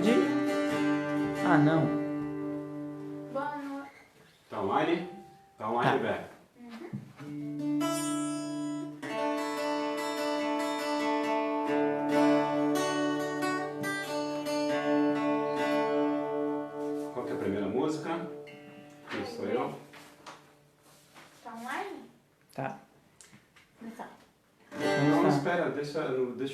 Pode ir? Ah, não. Boa noite. Tá online? Tá online, Tá. Beto? Qual que é a primeira música? Quem sou eu? Tá online? Tá. Começar. Não, Vamos lá. espera, deixa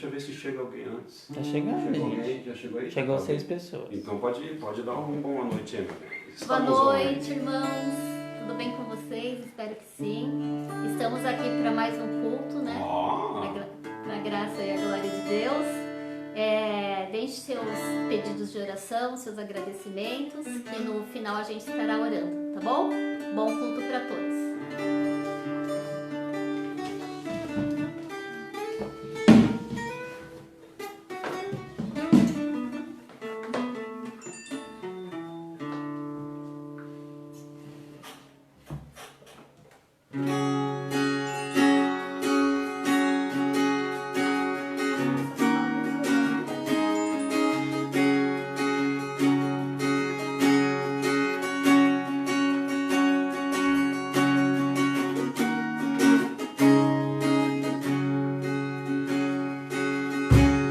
eu ver se chega alguém antes. Tá chegando, Chegou gente. alguém? Já chegou aí? Chegou Tá 6 alguém? pessoas. Então pode dar uma boa noite aí, meu bem. Boa Estamos online. noite, irmãos. Tudo bem com vocês? Espero que sim. Estamos aqui para mais um culto, né? Ó, Para a graça e a glória de Deus. Deixe seus pedidos de oração, seus agradecimentos, que no final a gente estará orando, tá bom? Bom culto para todos.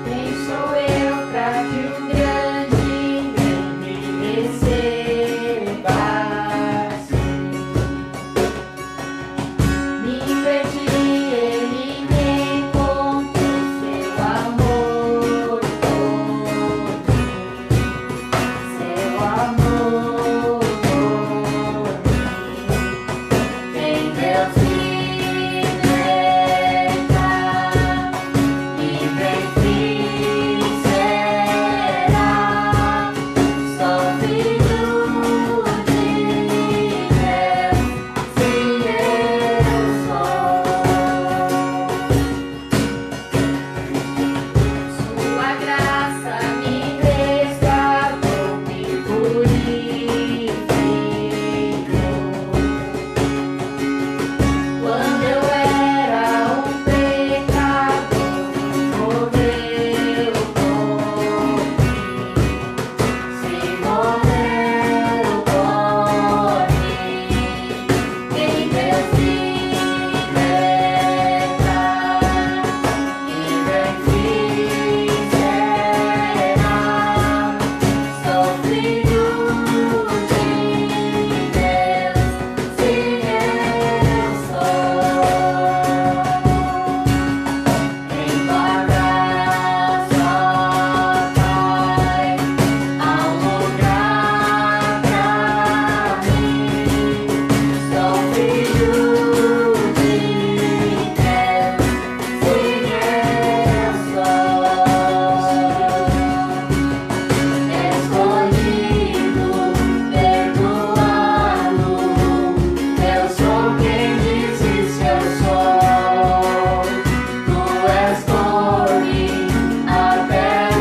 Quem sou eu pra que o grande me receba-se? Me perdi, ele me encontrou, seu amor seu amor em Deus liberta. Livre será, sou filho de Deus, sim eu sou. Sua graça me resgatou, me purificou. Quando eu era um pecador, morreu por mim. Se morreu por mim, em Deus liberta, livre será. Sou filho de Deus, sim eu sou. Em tua graça, Pai, há um lugar pra mim. Sou filho de Deus, sim eu sou. Escolhido, perdoado, eu sou quem dizes que eu sou. Tu és por mim até o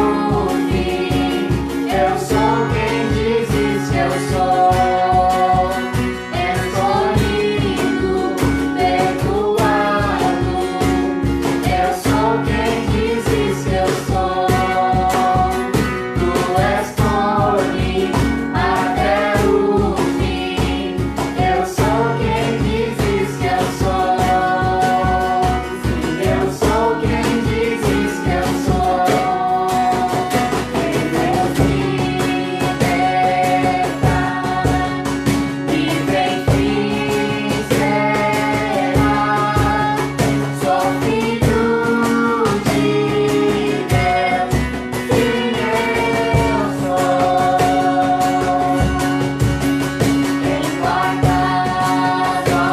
fim. Eu sou quem dizes que eu sou. Escolhido, perdoado, eu sou quem dizes que eu sou. Tu és por mim até o fim. Eu sou quem dizes que eu sou. Sim, eu sou quem dizes que eu sou. Em Deus liberta, livre será. Sou filho de Deus, sim eu sou. Em tua casa,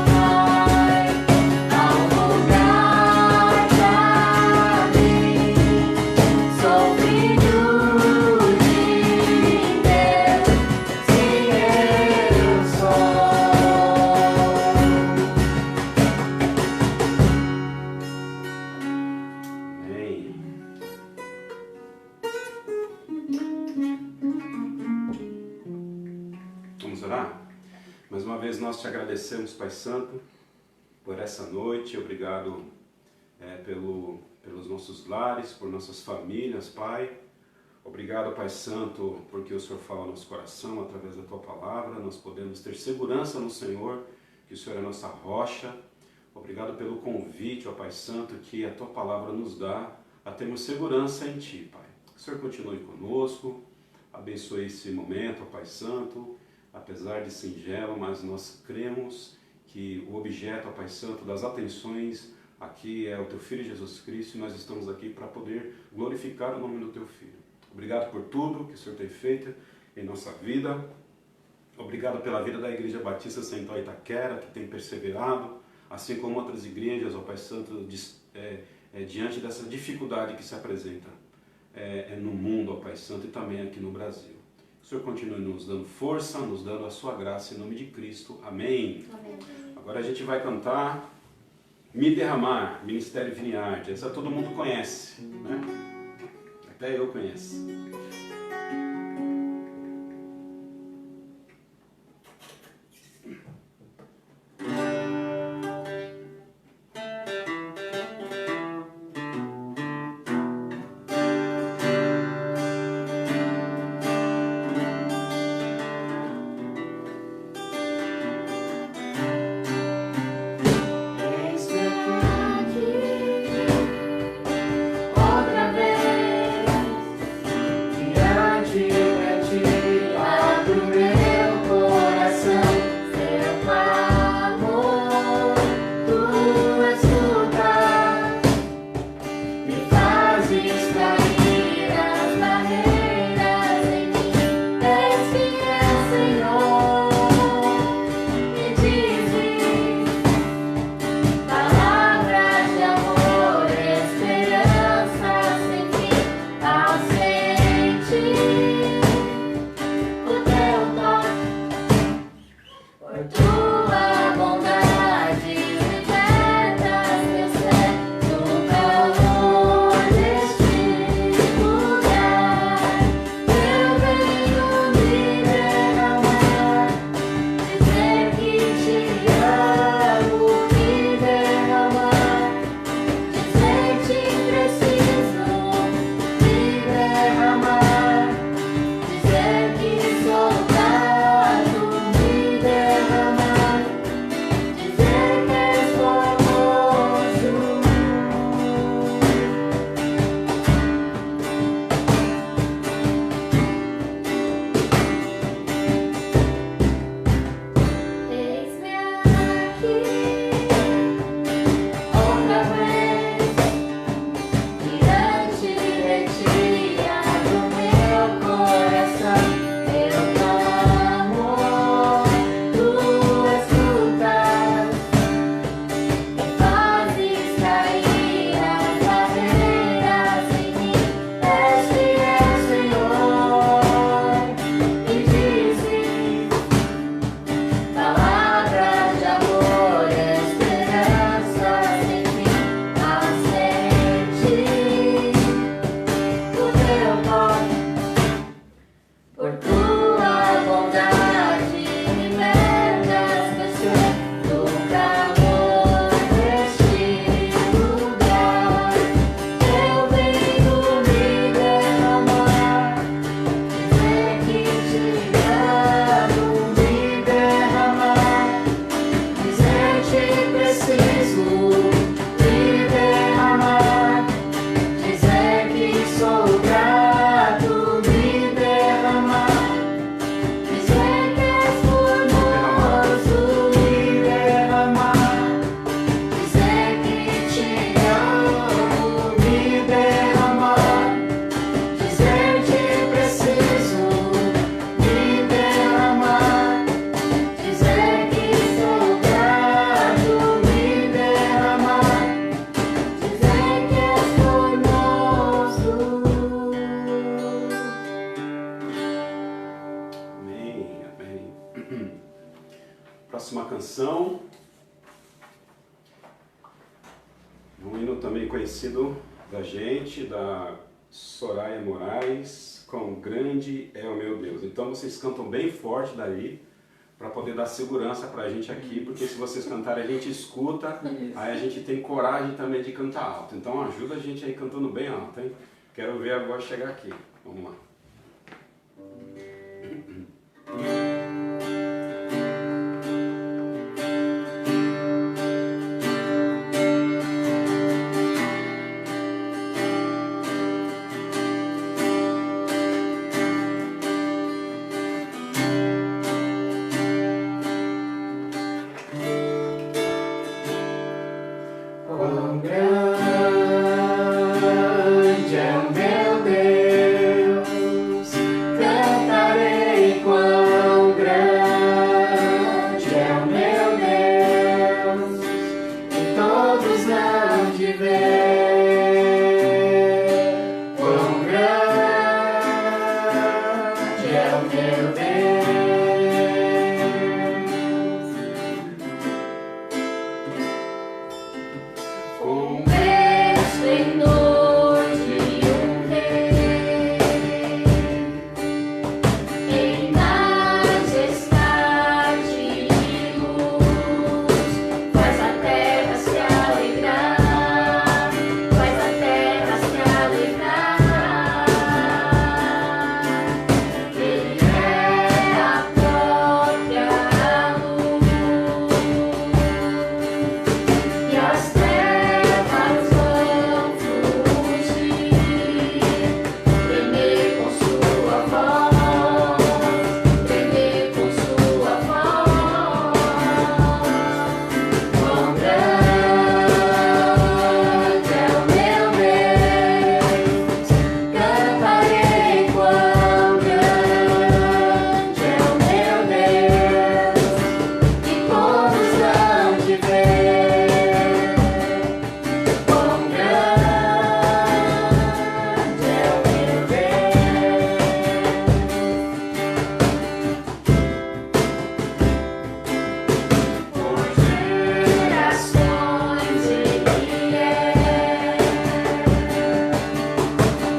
Pai, há um lugar pra mim. Sou filho de Deus, sim eu sou. amém. Vamos orar? Mais uma vez nós te agradecemos, Pai Santo, por essa noite. Obrigado pelos nossos lares, por nossas famílias, Pai. Obrigado, Pai Santo, porque o Senhor fala no nosso coração através da Tua palavra. Nós podemos ter segurança no Senhor, que o Senhor é a nossa rocha. Obrigado pelo convite, ó Pai Santo, que a Tua palavra nos dá a termos segurança em Ti, Pai. Que o Senhor continue conosco, abençoe esse momento, ó Pai Santo, apesar de singelo, mas nós cremos que o objeto, ó Pai Santo, das atenções aqui é o Teu Filho Jesus Cristo, e nós estamos aqui para poder glorificar o nome do Teu Filho. Obrigado por tudo que o Senhor tem feito em nossa vida. Obrigado pela vida da Igreja Batista Central Itaquera, que tem perseverado, assim como outras igrejas, ó Pai Santo, diante dessa dificuldade que se apresenta no mundo, ó Pai Santo, e também aqui no Brasil. Que o Senhor continue nos dando força, nos dando a sua graça, em nome de Cristo. Amém. Amém. Agora a gente vai cantar Me Derramar, Ministério Vineyard. Essa todo mundo conhece, né? Até eu conheço. Outra vez, diante de Ti, abro meu coração, Teu clamor, Tu escutas, me fazes cair as barreiras em mim, és fiel, Senhor, me dizes palavras de amor, esperança sem fim, ao sentir o Teu toque, por Tua bondade, libertas meu ser do calor deste lugar. Eu venho me derramar, dizer que Te amo, me derramar, dizer que preciso me derramar, dizer que sou grato, me derramar, dizer que és formoso. Eis-me aqui, outra vez, diante de Ti, abro meu coração, Teu clamor, Tu escutas, me fazes cair as barreiras em mim, és fiel, Senhor, me dizes palavras de amor, esperança sem fim, ao sentir o Teu toque, por Tua bondade, libertas meu ser do calor deste lugar. Eu venho me derramar, dizer que Te amo, me derramar, dizer que preciso me derramar, dizer que sou grato, me derramar, dizer que és formoso, me derramar, dizer que Te amo, me derramar, dizer que preciso me derramar, dizer que sou grato, me derramar, dizer que és formoso. Amém, amém. Próxima canção. Um hino também conhecido da gente, da Soraya Moraes, com Grande é o Meu Deus. Então vocês cantam bem forte daí, para poder dar segurança para a gente aqui, porque se vocês cantarem a gente escuta, aí a gente tem coragem também de cantar alto. Então ajuda a gente aí cantando bem alto, hein? Quero ver a voz chegar aqui. Vamos lá. Quão grande é o meu Deus, cantarei quão grande é o meu Deus, e todos hão de ver. Quão grande é o meu Deus. Com esplendor de um rei, em majestade e luz, faz a terra se alegrar, faz a terra se alegrar. Ele é a própria luz, e as trevas vão fugir, tremer com sua voz, tremer com sua voz. Quão grande é o meu Deus, cantarei quão grande é o meu Deus, e todos hão de ver. Quão grande é o meu Deus, por gerações Ele é.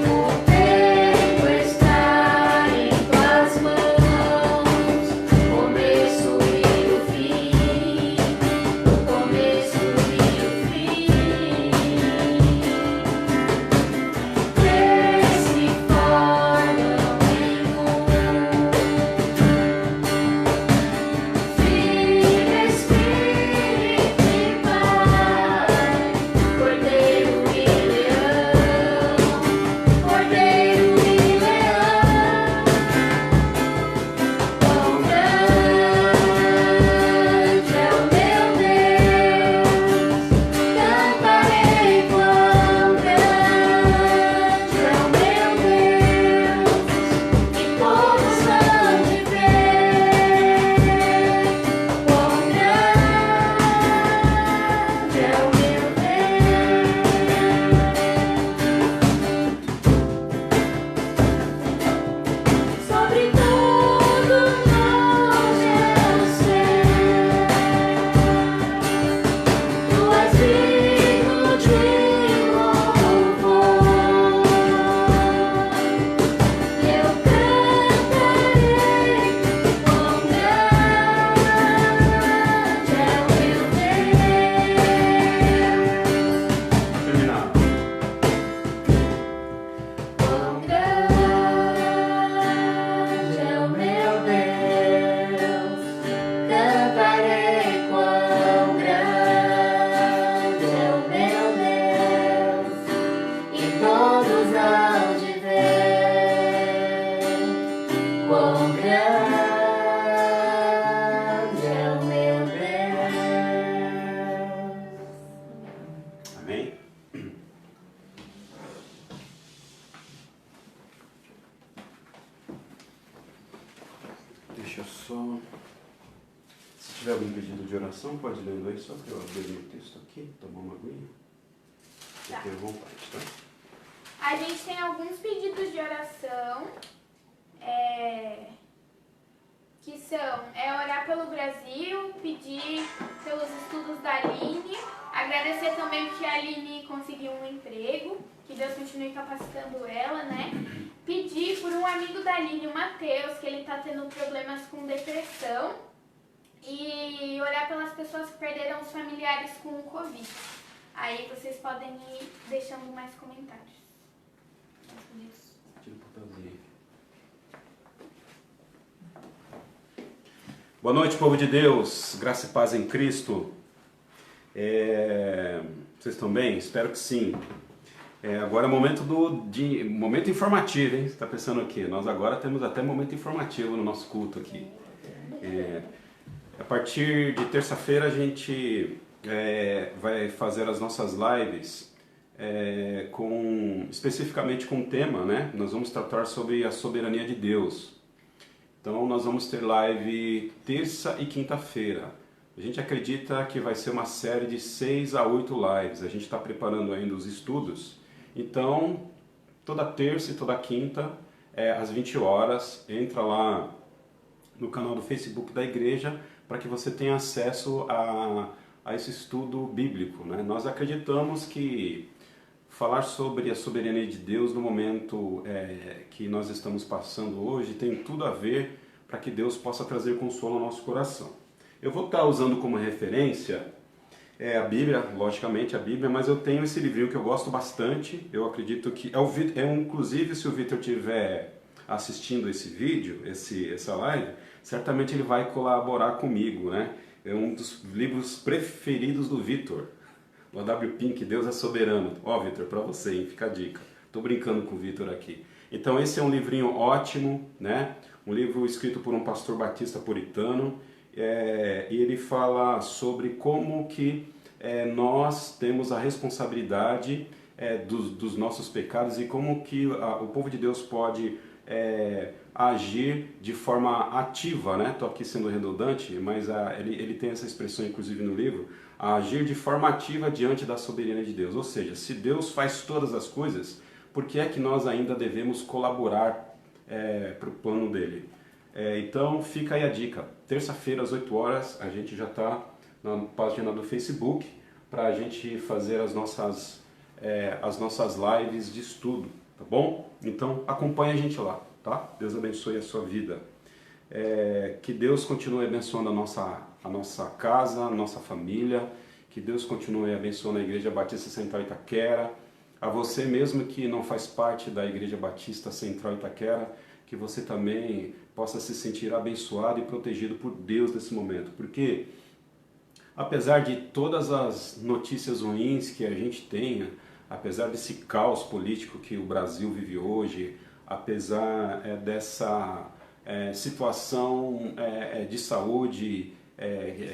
O tempo está em tuas mãos, o começo e o fim, o começo e o fim. Três se formam em Filho, Espírito e Pai, Cordeiro e Leão, Cordeiro e Leão. Quão grande é o meu Deus, cantarei quão grande é o meu Deus, e todos hão de ver. Quão grande é o meu Deus, sobre tudo nós é o céu. Tu és digno de louvor, e eu cantarei quão grande é o meu Deus. Terminar. Quão grande é o meu Deus, cantarei quão grande é o meu Deus, e todos hão de ver. Quão grande é o meu Deus. Amém? Deixa eu só... Se tiver algum pedido de oração, pode lendo aí, só para eu abrir meu texto aqui, tomar uma aguinha. Tá. Fique à vontade, tá? A gente tem alguns pedidos de oração, que são orar pelo Brasil, pedir pelos estudos da Aline, agradecer também porque a Aline conseguiu um emprego, que Deus continue capacitando ela, né? Pedir por um amigo da Aline, o Matheus, que ele tá tendo problemas com depressão, e orar pelas pessoas que perderam os familiares com o Covid. Aí vocês podem ir deixando mais comentários. Boa noite, povo de Deus, graça e paz em Cristo. Vocês estão bem? Espero que sim. Agora é momento momento informativo, hein? Você está pensando aqui? Nós agora temos até momento informativo no nosso culto aqui. A partir de terça-feira a gente vai fazer as nossas lives especificamente com um tema, né? Nós vamos tratar sobre a soberania de Deus. Então nós vamos ter live terça e quinta-feira. A gente acredita que vai ser uma série de 6 a 8 lives. A gente está preparando ainda os estudos. Então, toda terça e toda quinta, às 20 horas, entra lá no canal do Facebook da igreja para que você tenha acesso a esse estudo bíblico, né? Nós acreditamos que falar sobre a soberania de Deus no momento que nós estamos passando hoje tem tudo a ver para que Deus possa trazer consolo ao nosso coração. Eu vou estar usando como referência a Bíblia, logicamente a Bíblia, mas eu tenho esse livrinho que eu gosto bastante. Eu acredito que inclusive se o Vitor estiver assistindo esse vídeo, essa live, certamente ele vai colaborar comigo, né? É um dos livros preferidos do Vitor. O W. Pink, Deus é Soberano. Ó, Vitor, para você, hein? Fica a dica. Tô brincando com o Vitor aqui. Então esse é um livrinho ótimo, né? Um livro escrito por um pastor batista puritano. E ele fala sobre como que nós temos a responsabilidade dos nossos pecados e como que o povo de Deus pode agir de forma ativa, né? Estou aqui sendo redundante, mas ele tem essa expressão inclusive no livro, agir de forma ativa diante da soberania de Deus. Ou seja, se Deus faz todas as coisas, por que é que nós ainda devemos colaborar para o plano dele? Então fica aí a dica, terça-feira às 8 horas a gente já está na página do Facebook para a gente fazer as nossas lives de estudo, tá bom? Então acompanhe a gente lá, tá? Deus abençoe a sua vida. Que Deus continue abençoando a nossa casa, a nossa família, que Deus continue abençoando a Igreja Batista Central Itaquera, a você mesmo que não faz parte da Igreja Batista Central Itaquera, que você também possa se sentir abençoado e protegido por Deus nesse momento, porque apesar de todas as notícias ruins que a gente tenha, apesar desse caos político que o Brasil vive hoje, apesar dessa situação de saúde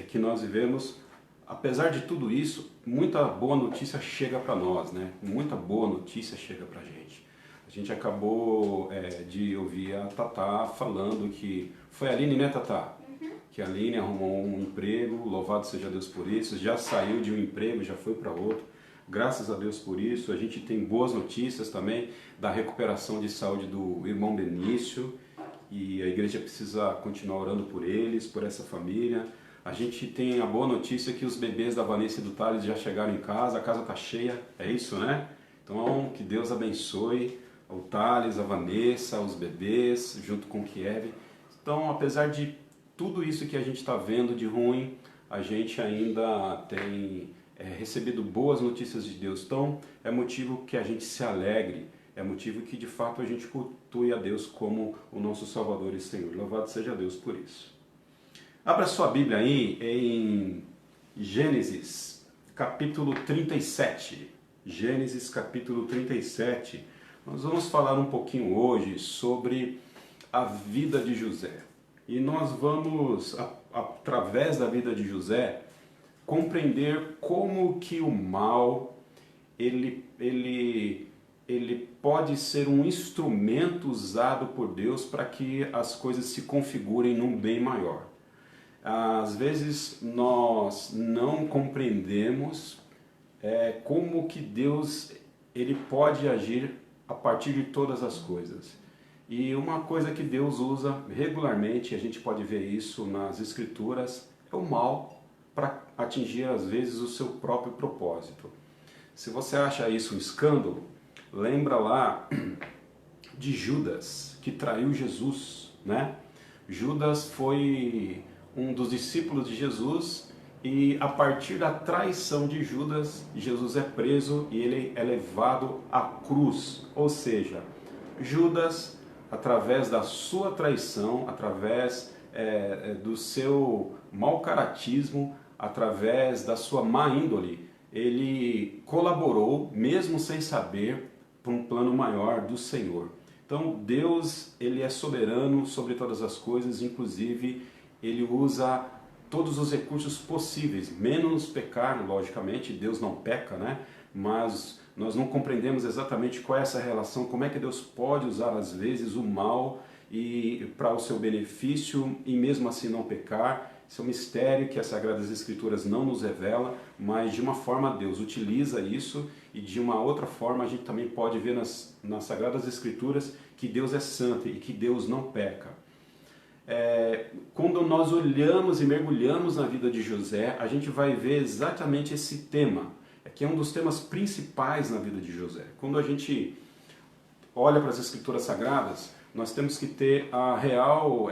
que nós vivemos, apesar de tudo isso, muita boa notícia chega para nós, né? Muita boa notícia chega para a gente. A gente acabou de ouvir a Tatá falando que... Foi a Aline, né, Tatá? Uhum. Que a Aline arrumou um emprego, louvado seja Deus por isso, já saiu de um emprego, já foi para outro. Graças a Deus por isso. A gente tem boas notícias também da recuperação de saúde do irmão Benício, e a igreja precisa continuar orando por eles, por essa família. A gente tem a boa notícia que os bebês da Vanessa e do Thales já chegaram em casa, a casa está cheia, é isso, né? Então, que Deus abençoe o Thales, a Vanessa, os bebês, junto com o Kiev. Então, apesar de tudo isso que a gente está vendo de ruim, a gente ainda tem recebido boas notícias de Deus. Então, é motivo que a gente se alegre, é motivo que de fato a gente cultue a Deus como o nosso Salvador e Senhor. Louvado seja Deus por isso. Abra sua Bíblia aí em Gênesis, capítulo 37. Gênesis, capítulo 37. Nós vamos falar um pouquinho hoje sobre a vida de José. E nós vamos, através da vida de José, compreender como que o mal ele pode ser um instrumento usado por Deus para que as coisas se configurem num bem maior. Às vezes nós não compreendemos como que Deus ele pode agir a partir de todas as coisas. E uma coisa que Deus usa regularmente, a gente pode ver isso nas Escrituras, é o mal para atingir às vezes o seu próprio propósito. Se você acha isso um escândalo, lembra lá de Judas, que traiu Jesus, né? Judas foi um dos discípulos de Jesus e a partir da traição de Judas, Jesus é preso e ele é levado à cruz. Ou seja, Judas, através da sua traição, através do seu mau caratismo, através da sua má índole, ele colaborou, mesmo sem saber, para um plano maior do Senhor. Então Deus, ele é soberano sobre todas as coisas, inclusive ele usa todos os recursos possíveis, menos pecar, logicamente, Deus não peca, né? Mas nós não compreendemos exatamente qual é essa relação, como é que Deus pode usar às vezes o mal e para o seu benefício e mesmo assim não pecar. Isso é um mistério que as Sagradas Escrituras não nos revela, mas de uma forma Deus utiliza isso, e de uma outra forma a gente também pode ver nas Sagradas Escrituras que Deus é santo e que Deus não peca. Quando nós olhamos e mergulhamos na vida de José, a gente vai ver exatamente esse tema, que é um dos temas principais na vida de José. Quando a gente olha para as Escrituras Sagradas, nós temos que ter a real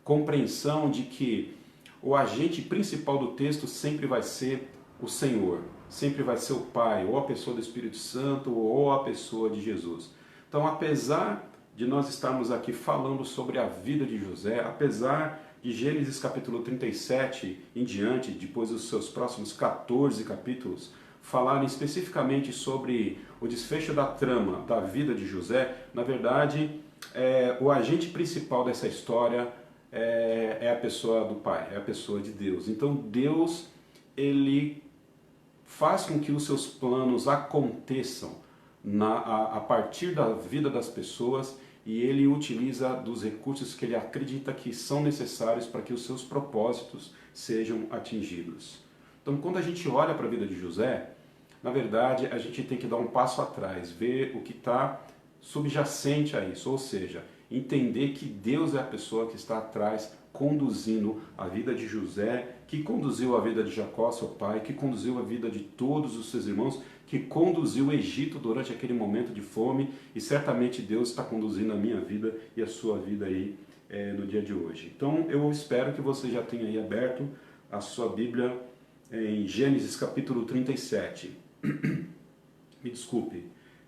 compreensão de que o agente principal do texto sempre vai ser o Senhor, sempre vai ser o Pai, ou a pessoa do Espírito Santo, ou a pessoa de Jesus. Então, apesar de nós estarmos aqui falando sobre a vida de José, apesar de Gênesis capítulo 37 em diante, depois dos seus próximos 14 capítulos, falarem especificamente sobre o desfecho da trama da vida de José, na verdade, o agente principal dessa história é a pessoa do Pai, é a pessoa de Deus. Então Deus, ele faz com que os seus planos aconteçam a partir da vida das pessoas, e ele utiliza dos recursos que ele acredita que são necessários para que os seus propósitos sejam atingidos. Então, quando a gente olha para a vida de José, na verdade, a gente tem que dar um passo atrás, ver o que está subjacente a isso, ou seja, entender que Deus é a pessoa que está atrás, conduzindo a vida de José, que conduziu a vida de Jacó, seu pai, que conduziu a vida de todos os seus irmãos, que conduziu o Egito durante aquele momento de fome, e certamente Deus está conduzindo a minha vida e a sua vida aí no dia de hoje. Então eu espero que você já tenha aí aberto a sua Bíblia em Gênesis capítulo 37. Me desculpe.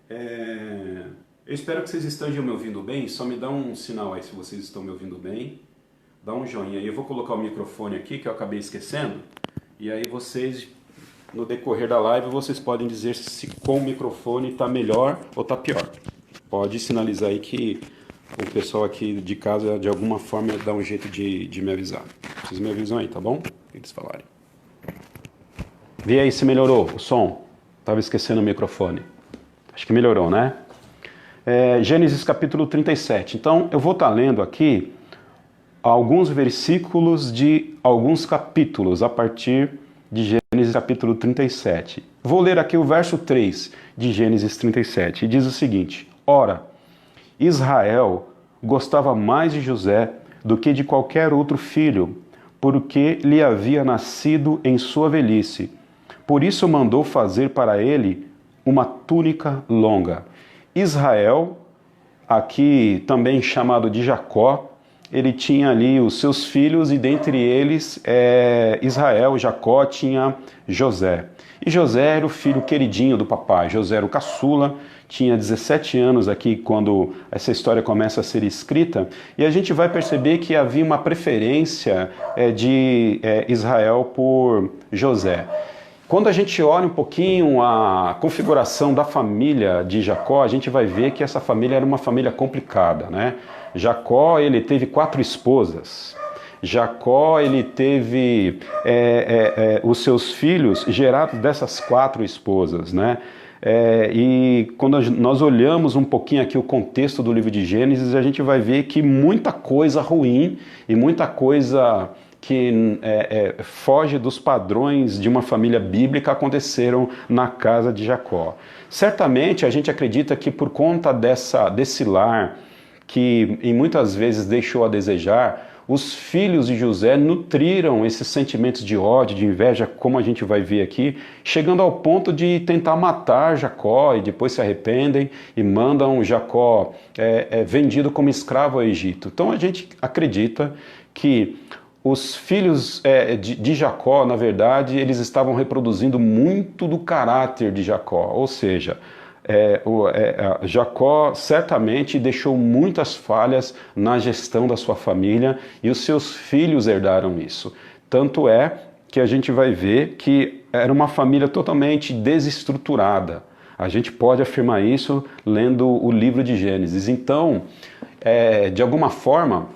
Eu espero que vocês estejam me ouvindo bem, só me dá um sinal aí se vocês estão me ouvindo bem. Dá um joinha aí, eu vou colocar o microfone aqui que eu acabei esquecendo, e aí vocês, no decorrer da live, vocês podem dizer se com o microfone está melhor ou está pior. Pode sinalizar aí que o pessoal aqui de casa, de alguma forma, dá um jeito de me avisar. Vocês me avisam aí, tá bom? O que eles falarem. Vê aí se melhorou o som. Estava esquecendo o microfone. Acho que melhorou, né? Gênesis capítulo 37. Então, eu vou estar lendo aqui alguns versículos de alguns capítulos a partir de Gênesis capítulo 37. Vou ler aqui o verso 3 de Gênesis 37, e diz o seguinte: Ora, Israel gostava mais de José do que de qualquer outro filho, porque lhe havia nascido em sua velhice. Por isso mandou fazer para ele uma túnica longa. Israel, aqui também chamado de Jacó, ele tinha ali os seus filhos, e dentre eles Israel, Jacó, tinha José. E José era o filho queridinho do papai. José era o caçula, tinha 17 anos aqui quando essa história começa a ser escrita, e a gente vai perceber que havia uma preferência de Israel por José. Quando a gente olha um pouquinho a configuração da família de Jacó, a gente vai ver que essa família era uma família complicada, né? Jacó, ele teve 4 esposas. Jacó, ele teve os seus filhos gerados dessas 4 esposas, né? E quando nós olhamos um pouquinho aqui o contexto do livro de Gênesis, a gente vai ver que muita coisa ruim e muita coisa que foge dos padrões de uma família bíblica aconteceram na casa de Jacó. Certamente a gente acredita que por conta desse lar, que em muitas vezes deixou a desejar, os filhos de José nutriram esses sentimentos de ódio, de inveja, como a gente vai ver aqui, chegando ao ponto de tentar matar Jacó, e depois se arrependem e mandam Jacó vendido como escravo ao Egito. Então a gente acredita que os filhos de Jacó, na verdade, eles estavam reproduzindo muito do caráter de Jacó, ou seja, Jacó certamente deixou muitas falhas na gestão da sua família e os seus filhos herdaram isso. Tanto é que a gente vai ver que era uma família totalmente desestruturada. A gente pode afirmar isso lendo o livro de Gênesis. Então, de alguma forma,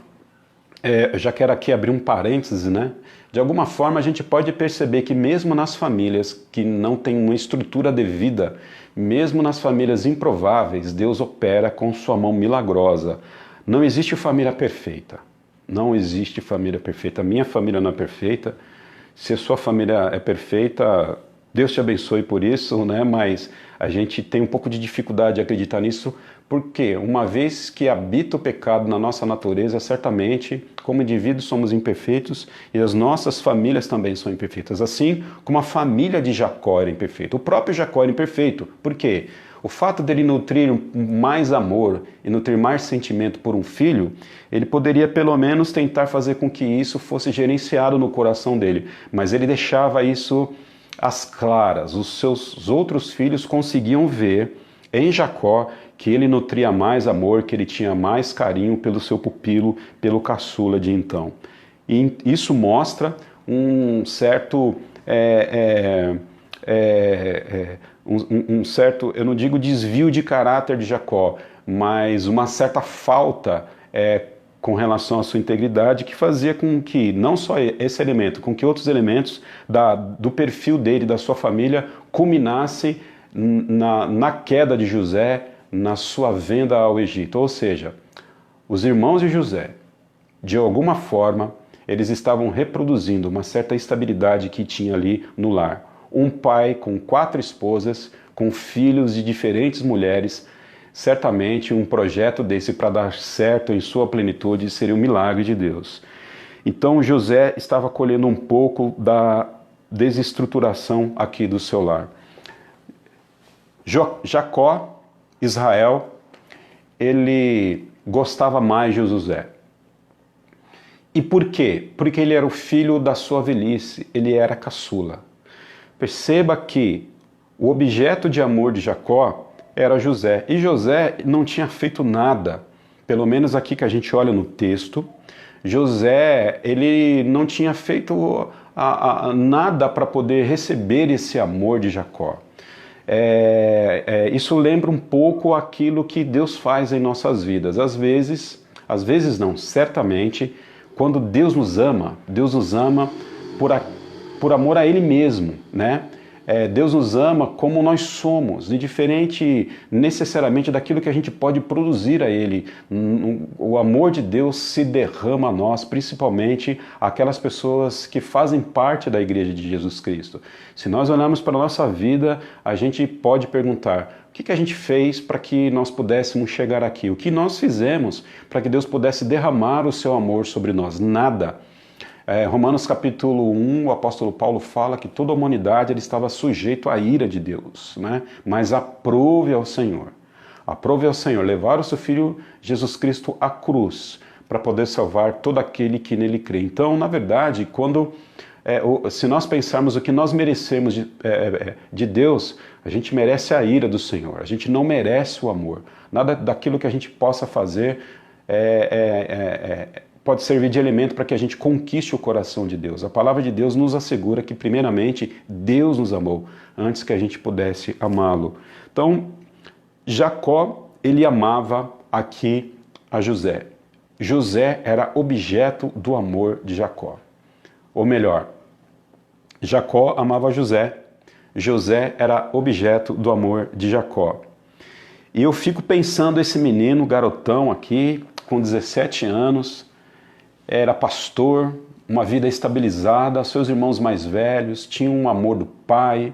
eu já quero aqui abrir um parêntese, né? De alguma forma a gente pode perceber que mesmo nas famílias que não têm uma estrutura devida, mesmo nas famílias improváveis, Deus opera com sua mão milagrosa. Não existe família perfeita. Não existe família perfeita. A minha família não é perfeita. Se a sua família é perfeita, Deus te abençoe por isso, né? Mas a gente tem um pouco de dificuldade de acreditar nisso, porque uma vez que habita o pecado na nossa natureza, certamente, como indivíduos somos imperfeitos e as nossas famílias também são imperfeitas, assim como a família de Jacó era imperfeita. O próprio Jacó era imperfeito. Por quê? O fato dele nutrir mais amor e nutrir mais sentimento por um filho, ele poderia pelo menos tentar fazer com que isso fosse gerenciado no coração dele, mas ele deixava isso às claras. Os seus outros filhos conseguiam ver em Jacó que ele nutria mais amor, que ele tinha mais carinho pelo seu pupilo, pelo caçula de então. E isso mostra um certo, um certo, eu não digo desvio de caráter de Jacó, mas uma certa falta com relação à sua integridade, que fazia com que, não só esse elemento, com que outros elementos do perfil dele, da sua família, culminassem na queda de José, na sua venda ao Egito. Ou seja, os irmãos de José, de alguma forma, eles estavam reproduzindo uma certa instabilidade que tinha ali no lar. Um pai com 4 esposas, com filhos de diferentes mulheres, certamente um projeto desse para dar certo em sua plenitude seria um milagre de Deus. Então José estava colhendo um pouco da desestruturação aqui do seu lar. Jacó, Israel, ele gostava mais de José. E por quê? Porque ele era o filho da sua velhice, ele era caçula. Perceba que o objeto de amor de Jacó era José. E José não tinha feito nada, pelo menos aqui que a gente olha no texto. José, ele não tinha feito nada para poder receber esse amor de Jacó. Isso lembra um pouco aquilo que Deus faz em nossas vidas. Às vezes não, certamente, quando Deus nos ama por amor a Ele mesmo, né? Deus nos ama como nós somos, indiferente necessariamente daquilo que a gente pode produzir a Ele. O amor de Deus se derrama a nós, principalmente aquelas pessoas que fazem parte da Igreja de Jesus Cristo. Se nós olharmos para a nossa vida, a gente pode perguntar: o que a gente fez para que nós pudéssemos chegar aqui? O que nós fizemos para que Deus pudesse derramar o seu amor sobre nós? Nada. Romanos capítulo 1, o apóstolo Paulo fala que toda a humanidade ele estava sujeito à ira de Deus, né? Mas aprove ao Senhor levar o seu Filho Jesus Cristo à cruz para poder salvar todo aquele que nele crê. Então, na verdade, se nós pensarmos o que nós merecemos de Deus, a gente merece a ira do Senhor, a gente não merece o amor. Nada daquilo que a gente possa fazer pode servir de elemento para que a gente conquiste o coração de Deus. A palavra de Deus nos assegura que, primeiramente, Deus nos amou antes que a gente pudesse amá-lo. Então, Jacó, ele amava aqui a José. José era objeto do amor de Jacó. Ou melhor, Jacó amava José. José era objeto do amor de Jacó. E eu fico pensando esse menino, garotão aqui, com 17 anos, era pastor, uma vida estabilizada, seus irmãos mais velhos, tinha um amor do pai,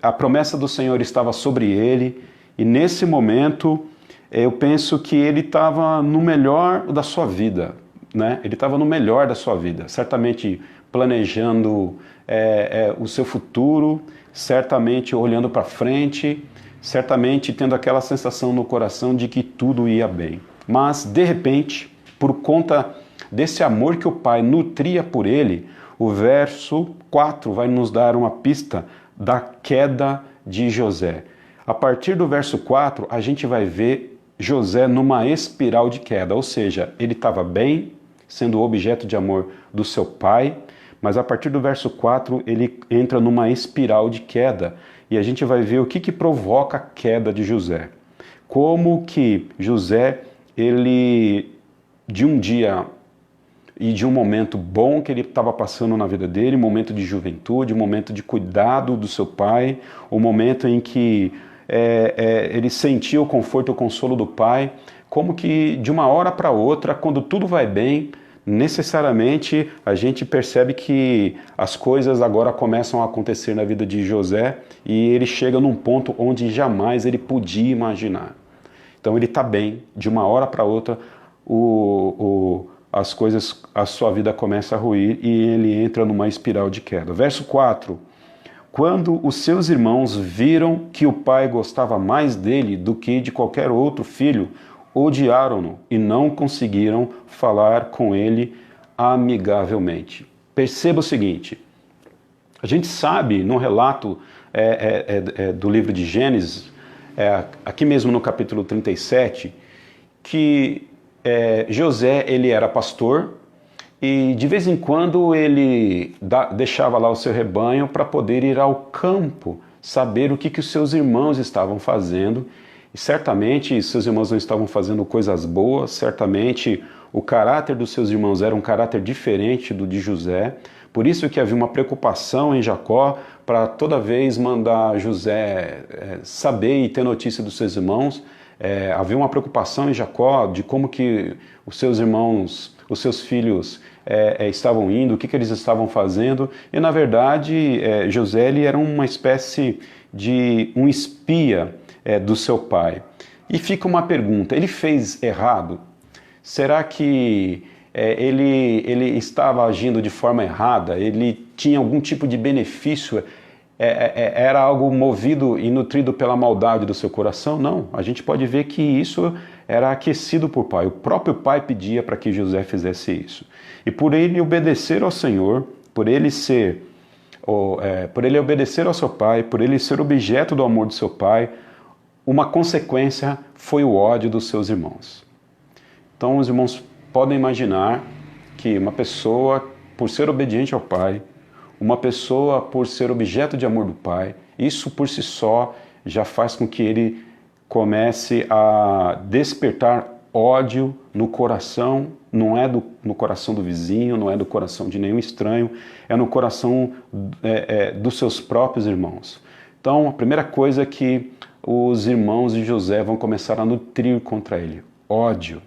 a promessa do Senhor estava sobre ele, e nesse momento eu penso que ele estava no melhor da sua vida, né? Ele estava no melhor da sua vida, certamente planejando o seu futuro, certamente olhando para frente, certamente tendo aquela sensação no coração de que tudo ia bem. Mas, de repente, por conta desse amor que o pai nutria por ele, o verso 4 vai nos dar uma pista da queda de José. A partir do verso 4, a gente vai ver José numa espiral de queda, ou seja, ele estava bem, sendo objeto de amor do seu pai, mas a partir do verso 4 ele entra numa espiral de queda, e a gente vai ver o que provoca a queda de José. Como que José, ele, de um dia e de um momento bom que ele estava passando na vida dele, momento de juventude, momento de cuidado do seu pai, o momento em que ele sentia o conforto e o consolo do pai, como que de uma hora para outra, quando tudo vai bem, necessariamente a gente percebe que as coisas agora começam a acontecer na vida de José e ele chega num ponto onde jamais ele podia imaginar. Então ele está bem, de uma hora para outra as coisas, a sua vida começa a ruir e ele entra numa espiral de queda. Verso 4: quando os seus irmãos viram que o pai gostava mais dele do que de qualquer outro filho, odiaram-no e não conseguiram falar com ele amigavelmente. Perceba o seguinte, a gente sabe no relato do livro de Gênesis, aqui mesmo no capítulo 37, que José ele era pastor e de vez em quando ele deixava lá o seu rebanho para poder ir ao campo, saber o que os seus irmãos estavam fazendo. E certamente seus irmãos não estavam fazendo coisas boas, certamente o caráter dos seus irmãos era um caráter diferente do de José. Por isso que havia uma preocupação em Jacó para toda vez mandar José saber e ter notícia dos seus irmãos. Havia uma preocupação em Jacó de como que os seus irmãos, os seus filhos estavam indo, o que eles estavam fazendo. E na verdade José ele era uma espécie de um espia do seu pai. E fica uma pergunta, ele fez errado? Será que ele estava agindo de forma errada? Ele tinha algum tipo de benefício? Era algo movido e nutrido pela maldade do seu coração? Não, a gente pode ver que isso era aquecido por pai. O próprio pai pedia para que José fizesse isso. E por ele obedecer ao Senhor, por ele obedecer ao seu pai, por ele ser objeto do amor do seu pai, uma consequência foi o ódio dos seus irmãos. Então os irmãos podem imaginar que uma pessoa, por ser obediente ao pai, uma pessoa por ser objeto de amor do pai, isso por si só já faz com que ele comece a despertar ódio no coração, não é no coração do vizinho, não é do coração de nenhum estranho, é no coração dos seus próprios irmãos. Então a primeira coisa é que os irmãos de José vão começar a nutrir contra ele. Ódio.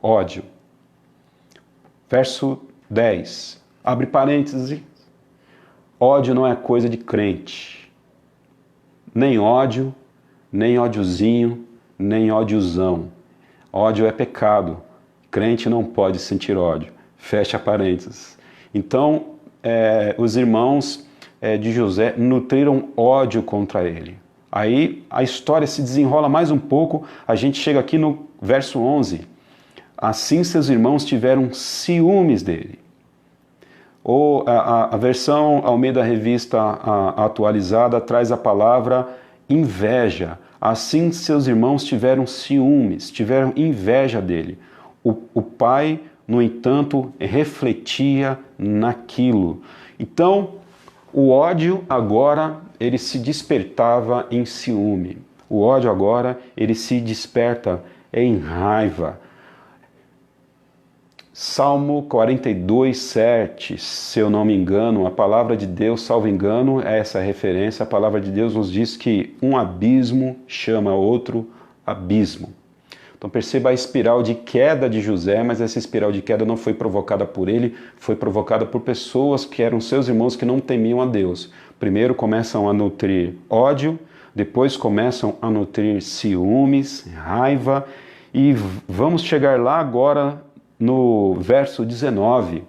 Ódio. Verso 10. Abre parênteses. Ódio não é coisa de crente. Nem ódio, nem ódiozinho, nem ódiozão. Ódio é pecado. Crente não pode sentir ódio. Fecha parênteses. Então, os irmãos de José nutriram ódio contra ele. Aí a história se desenrola mais um pouco, a gente chega aqui no verso 11. Assim seus irmãos tiveram ciúmes dele. Ou a versão Almeida Revista atualizada traz a palavra inveja. Assim seus irmãos tiveram ciúmes, tiveram inveja dele. O pai, no entanto, refletia naquilo. Então, o ódio agora ele se despertava em ciúme. O ódio agora ele se desperta em raiva. Salmo 42, 7, se eu não me engano, a palavra de Deus, salvo engano, é essa referência. A palavra de Deus nos diz que um abismo chama outro abismo. Então perceba a espiral de queda de José, mas essa espiral de queda não foi provocada por ele, foi provocada por pessoas que eram seus irmãos que não temiam a Deus. Primeiro começam a nutrir ódio, depois começam a nutrir ciúmes, raiva, e vamos chegar lá agora no verso 19,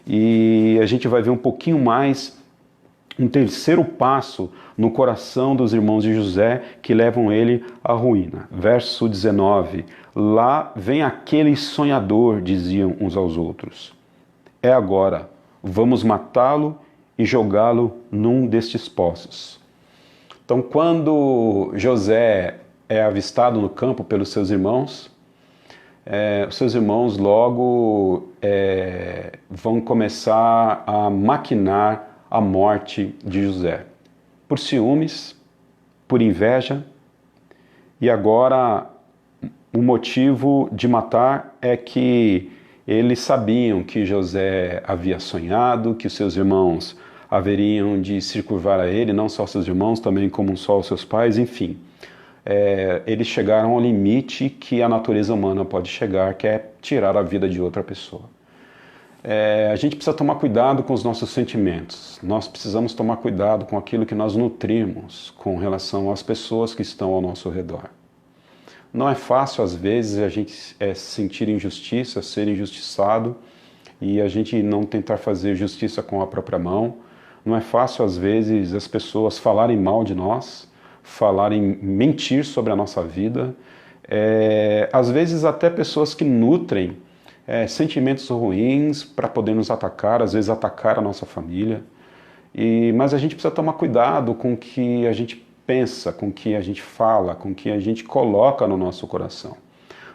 e a gente vai ver um pouquinho mais um terceiro passo no coração dos irmãos de José que levam ele à ruína. Verso 19, lá vem aquele sonhador, diziam uns aos outros. É agora, vamos matá-lo e jogá-lo num destes poços. Então, quando José é avistado no campo pelos seus irmãos, os seus irmãos logo vão começar a maquinar a morte de José. Por ciúmes, por inveja, e agora o motivo de matar é que eles sabiam que José havia sonhado, que os seus irmãos haveriam de se curvar a ele, não só seus irmãos, também como só os seus pais, enfim. Eles chegaram ao limite que a natureza humana pode chegar, que é tirar a vida de outra pessoa. A gente precisa tomar cuidado com os nossos sentimentos, nós precisamos tomar cuidado com aquilo que nós nutrimos com relação às pessoas que estão ao nosso redor. Não é fácil, às vezes, a gente sentir injustiça, ser injustiçado, e a gente não tentar fazer justiça com a própria mão. Não é fácil, às vezes, as pessoas falarem mal de nós, mentir sobre a nossa vida. Às vezes, até pessoas que nutrem sentimentos ruins para poder nos atacar, às vezes atacar a nossa família. Mas a gente precisa tomar cuidado com o que a gente pensa, com o que a gente fala, com o que a gente coloca no nosso coração.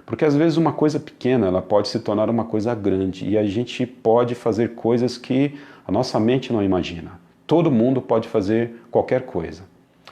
Porque às vezes uma coisa pequena ela pode se tornar uma coisa grande e a gente pode fazer coisas que a nossa mente não imagina. Todo mundo pode fazer qualquer coisa.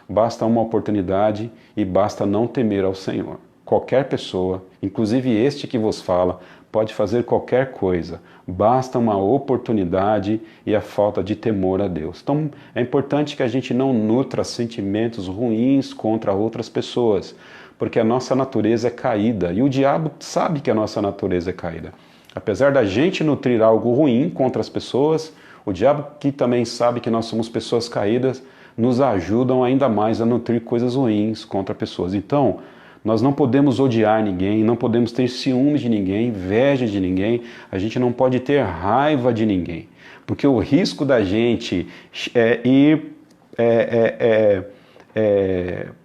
Basta uma oportunidade e basta não temer ao Senhor. Qualquer pessoa, inclusive este que vos fala, pode fazer qualquer coisa. Basta uma oportunidade e a falta de temor a Deus. Então é importante que a gente não nutra sentimentos ruins contra outras pessoas, porque a nossa natureza é caída e o diabo sabe que a nossa natureza é caída. Apesar da gente nutrir algo ruim contra as pessoas, o diabo, que também sabe que nós somos pessoas caídas, nos ajudam ainda mais a nutrir coisas ruins contra pessoas. Então, nós não podemos odiar ninguém, não podemos ter ciúmes de ninguém, inveja de ninguém, a gente não pode ter raiva de ninguém. Porque o risco da gente ir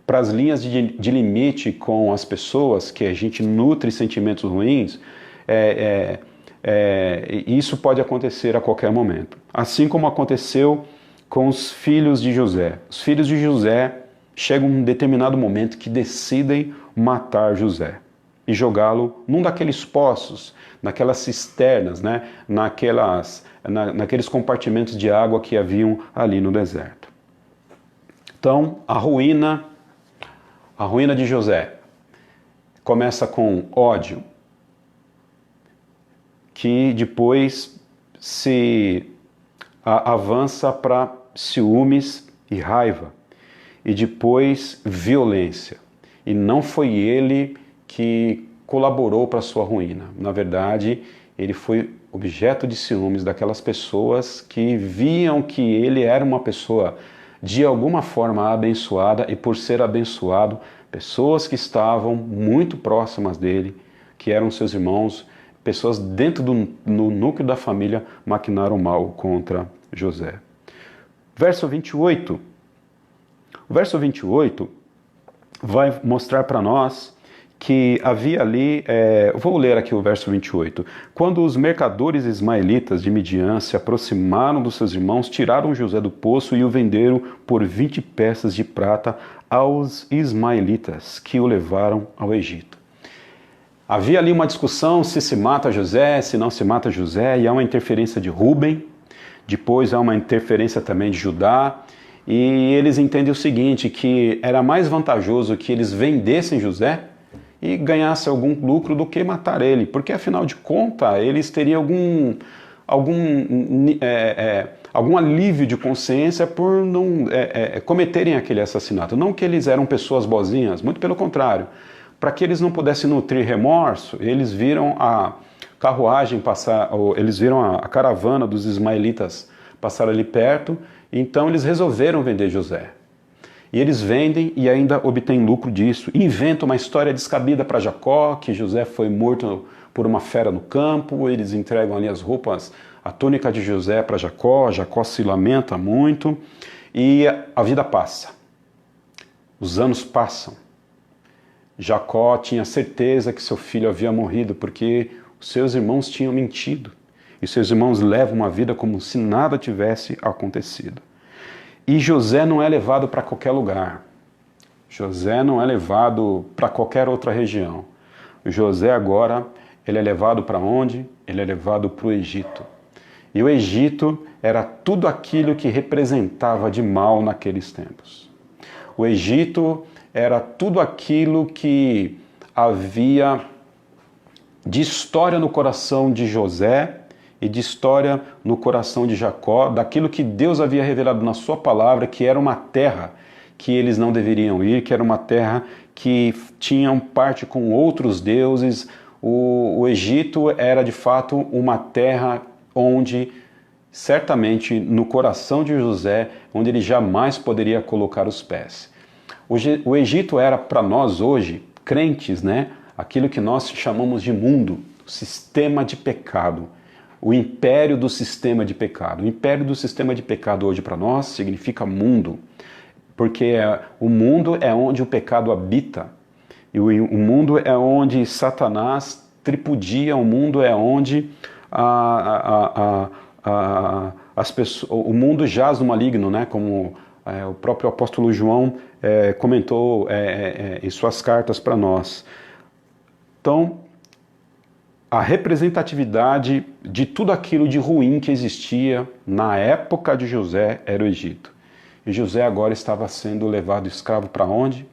para as linhas de limite com as pessoas, que a gente nutre sentimentos ruins, isso pode acontecer a qualquer momento. Assim como aconteceu com os filhos de José. Os filhos de José chegam em um determinado momento que decidem matar José e jogá-lo num daqueles poços, naquelas cisternas, né? Naqueles compartimentos de água que haviam ali no deserto. Então, a ruína de José começa com ódio, que depois se avança para ciúmes e raiva, e depois violência. E não foi ele que colaborou para a sua ruína. Na verdade, ele foi objeto de ciúmes daquelas pessoas que viam que ele era uma pessoa de alguma forma abençoada, e por ser abençoado, pessoas que estavam muito próximas dele, que eram seus irmãos, pessoas dentro no núcleo da família, maquinaram mal contra José. Verso 28. O verso 28 vai mostrar para nós que havia ali, vou ler aqui o verso 28. Quando os mercadores ismaelitas de Midian se aproximaram dos seus irmãos, tiraram José do poço e o venderam por 20 peças de prata aos ismaelitas, que o levaram ao Egito. Havia ali uma discussão se mata José, se não se mata José, e há uma interferência de Rúben, depois há uma interferência também de Judá, e eles entendem o seguinte, que era mais vantajoso que eles vendessem José e ganhassem algum lucro do que matar ele, porque afinal de contas eles teriam algum alívio de consciência por não cometerem aquele assassinato. Não que eles eram pessoas boazinhas, muito pelo contrário. Para que eles não pudessem nutrir remorso, eles viram a carruagem passar, eles viram a caravana dos ismaelitas passar ali perto, então eles resolveram vender José. E eles vendem e ainda obtêm lucro disso. Inventam uma história descabida para Jacó, que José foi morto por uma fera no campo, eles entregam ali as roupas, a túnica de José para Jacó, Jacó se lamenta muito, e a vida passa. Os anos passam. Jacó tinha certeza que seu filho havia morrido, porque os seus irmãos tinham mentido. E seus irmãos levam uma vida como se nada tivesse acontecido. E José não é levado para qualquer lugar. José não é levado para qualquer outra região. José agora, ele é levado para onde? Ele é levado para o Egito. E o Egito era tudo aquilo que representava de mal naqueles tempos. O Egito era tudo aquilo que havia de história no coração de José e de história no coração de Jacó, daquilo que Deus havia revelado na sua palavra, que era uma terra que eles não deveriam ir, que era uma terra que tinha parte com outros deuses. O Egito era de fato uma terra onde, certamente no coração de José, onde ele jamais poderia colocar os pés. O Egito era para nós hoje, crentes, né? Aquilo que nós chamamos de mundo, o sistema de pecado, o império do sistema de pecado. O império do sistema de pecado hoje para nós significa mundo, porque o mundo é onde o pecado habita, e o mundo é onde Satanás tripudia, o mundo é onde as pessoas, o mundo jaz no maligno, né? Como o próprio apóstolo João comentou em suas cartas para nós. Então, a representatividade de tudo aquilo de ruim que existia na época de José era o Egito. E José agora estava sendo levado escravo para onde?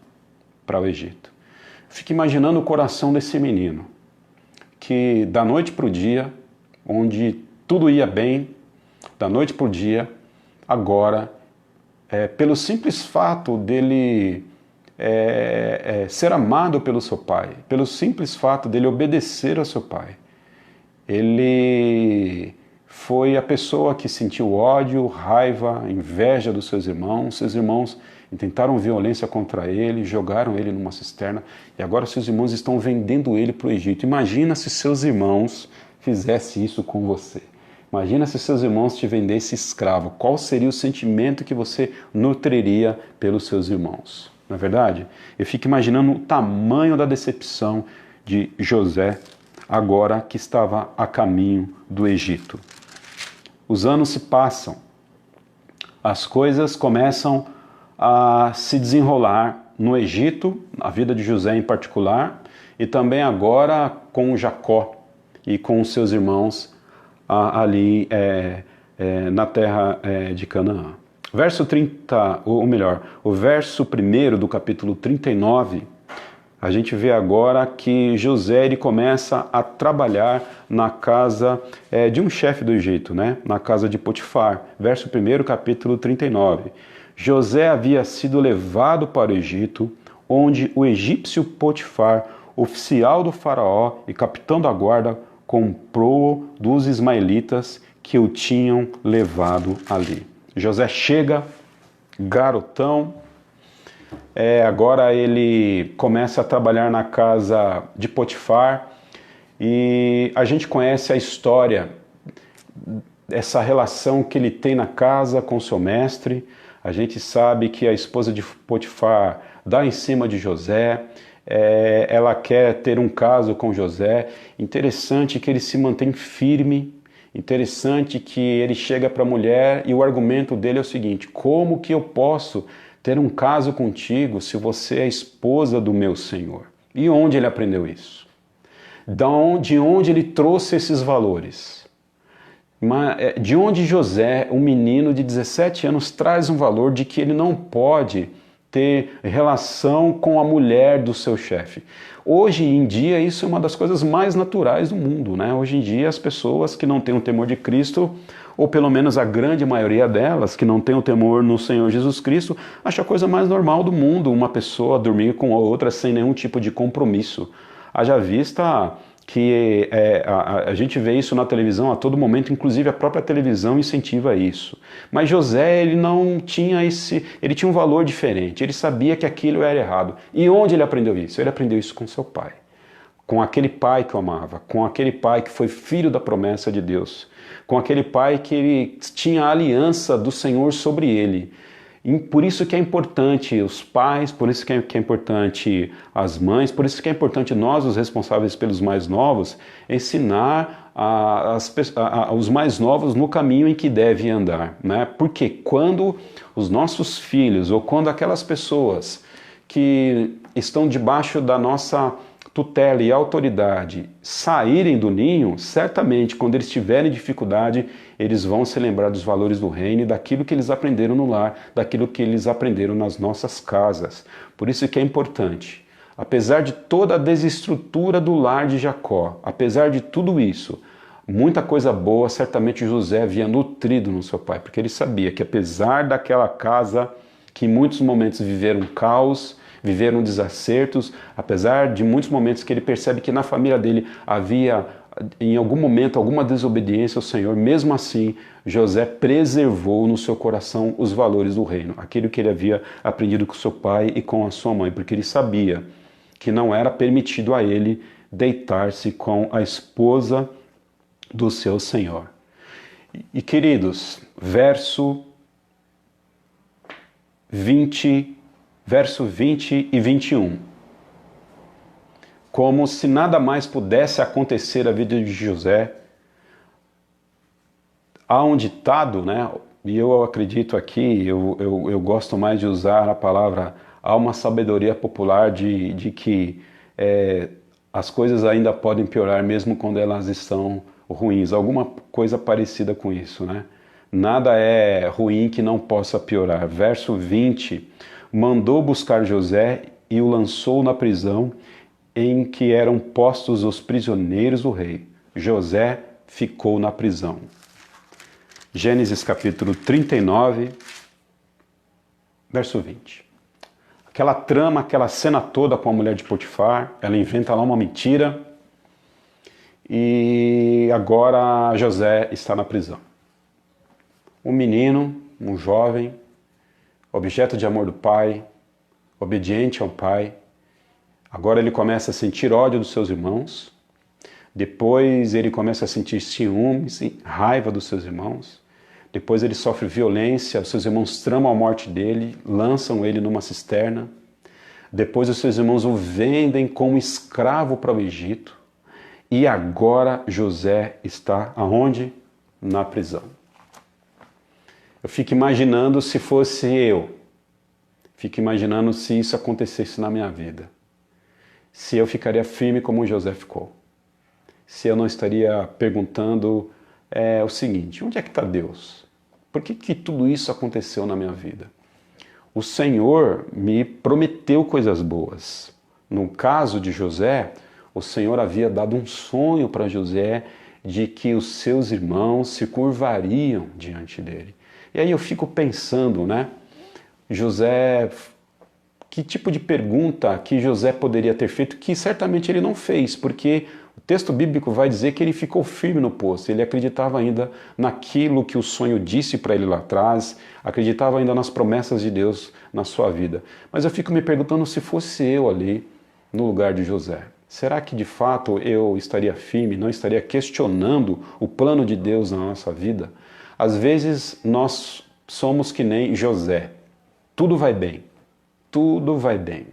Para o Egito. Fique imaginando o coração desse menino, que da noite para o dia, onde tudo ia bem, da noite para o dia, agora, pelo simples fato dele ser amado pelo seu pai, pelo simples fato dele obedecer ao seu pai, ele foi a pessoa que sentiu ódio, raiva, inveja dos seus irmãos. Seus irmãos intentaram violência contra ele, jogaram ele numa cisterna, e agora seus irmãos estão vendendo ele para o Egito. Imagina se seus irmãos fizessem isso com você. Imagina se seus irmãos te vendessem escravo. Qual seria o sentimento que você nutriria pelos seus irmãos? Não é verdade? Eu fico imaginando o tamanho da decepção de José, agora que estava a caminho do Egito. Os anos se passam, as coisas começam a se desenrolar no Egito, na vida de José em particular, e também agora com Jacó e com os seus irmãos ali na terra de Canaã. Verso 30, ou melhor, o verso 1 do capítulo 39, a gente vê agora que José ele começa a trabalhar na casa de um chefe do Egito, né? Na casa de Potifar. Verso 1, capítulo 39. José havia sido levado para o Egito, onde o egípcio Potifar, oficial do faraó e capitão da guarda, comprou dos ismaelitas que o tinham levado ali. José chega, garotão, agora ele começa a trabalhar na casa de Potifar, e a gente conhece a história, essa relação que ele tem na casa com seu mestre. A gente sabe que a esposa de Potifar dá em cima de José, ela quer ter um caso com José. Interessante que ele se mantém firme. Interessante que ele chega para a mulher e o argumento dele é o seguinte: como que eu posso ter um caso contigo se você é esposa do meu Senhor? E onde ele aprendeu isso? De onde ele trouxe esses valores? De onde José, um menino de 17 anos, traz um valor de que ele não pode ter relação com a mulher do seu chefe? Hoje em dia, isso é uma das coisas mais naturais do mundo, né? Hoje em dia, as pessoas que não têm o temor de Cristo, ou pelo menos a grande maioria delas, que não tem o temor no Senhor Jesus Cristo, acha a coisa mais normal do mundo uma pessoa dormir com a outra sem nenhum tipo de compromisso. Haja vista que a gente vê isso na televisão a todo momento, inclusive a própria televisão incentiva isso. Mas José, ele não tinha ele tinha um valor diferente, ele sabia que aquilo era errado. E onde ele aprendeu isso? Ele aprendeu isso com seu pai, com aquele pai que o amava, com aquele pai que foi filho da promessa de Deus, com aquele pai que ele tinha a aliança do Senhor sobre ele. E por isso que é importante os pais, por isso que é importante as mães, por isso que é importante nós, os responsáveis pelos mais novos, ensinar os mais novos no caminho em que devem andar, né? Porque quando os nossos filhos, ou quando aquelas pessoas que estão debaixo da nossa tutela e autoridade saírem do ninho, certamente, quando eles tiverem dificuldade, eles vão se lembrar dos valores do reino e daquilo que eles aprenderam no lar, daquilo que eles aprenderam nas nossas casas. Por isso que é importante, apesar de toda a desestrutura do lar de Jacó, apesar de tudo isso, muita coisa boa certamente José havia nutrido no seu pai, porque ele sabia que apesar daquela casa que em muitos momentos viveram caos, viveram desacertos, apesar de muitos momentos que ele percebe que na família dele havia em algum momento alguma desobediência ao Senhor, mesmo assim José preservou no seu coração os valores do reino, aquilo que ele havia aprendido com seu pai e com a sua mãe, porque ele sabia que não era permitido a ele deitar-se com a esposa do seu Senhor. E queridos, verso 20 e 21. Como se nada mais pudesse acontecer na vida de José, há um ditado, né? E eu acredito aqui, eu gosto mais de usar a palavra, há uma sabedoria popular de que as coisas ainda podem piorar mesmo quando elas estão ruins, alguma coisa parecida com isso, né? Nada é ruim que não possa piorar. Verso 20, mandou buscar José e o lançou na prisão em que eram postos os prisioneiros do rei. José ficou na prisão. Gênesis capítulo 39, verso 20. Aquela trama, aquela cena toda com a mulher de Potifar, ela inventa lá uma mentira e agora José está na prisão. Um menino, um jovem, objeto de amor do pai, obediente ao pai, agora ele começa a sentir ódio dos seus irmãos, depois ele começa a sentir ciúmes e raiva dos seus irmãos, depois ele sofre violência, os seus irmãos tramam a morte dele, lançam ele numa cisterna, depois os seus irmãos o vendem como escravo para o Egito, e agora José está aonde? Na prisão. Eu fico imaginando se fosse eu, fico imaginando se isso acontecesse na minha vida, se eu ficaria firme como José ficou, se eu não estaria perguntando o seguinte, onde é que está Deus? Por que tudo isso aconteceu na minha vida? O Senhor me prometeu coisas boas. No caso de José, o Senhor havia dado um sonho para José de que os seus irmãos se curvariam diante dele. E aí eu fico pensando, né? José, que tipo de pergunta que José poderia ter feito que certamente ele não fez, porque o texto bíblico vai dizer que ele ficou firme no posto, ele acreditava ainda naquilo que o sonho disse para ele lá atrás, acreditava ainda nas promessas de Deus na sua vida. Mas eu fico me perguntando se fosse eu ali no lugar de José. Será que de fato eu estaria firme, não estaria questionando o plano de Deus na nossa vida? Às vezes nós somos que nem José. Tudo vai bem. Tudo vai bem.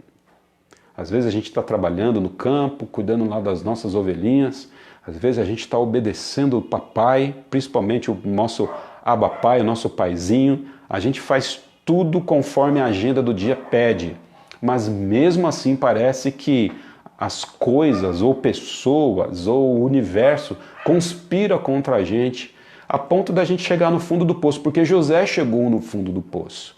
Às vezes a gente está trabalhando no campo, cuidando lá das nossas ovelhinhas. Às vezes a gente está obedecendo o papai, principalmente o nosso abapai, o nosso paizinho. A gente faz tudo conforme a agenda do dia pede. Mas mesmo assim parece que as coisas, ou pessoas, ou o universo conspira contra a gente, a ponto da gente chegar no fundo do poço, porque José chegou no fundo do poço.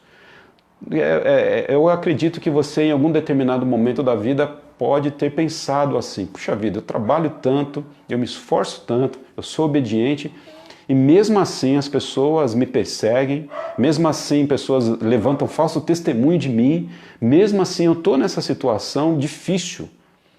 Eu acredito que você, em algum determinado momento da vida, pode ter pensado assim, puxa vida, eu trabalho tanto, eu me esforço tanto, eu sou obediente, e mesmo assim as pessoas me perseguem, mesmo assim pessoas levantam falso testemunho de mim, mesmo assim eu estou nessa situação difícil.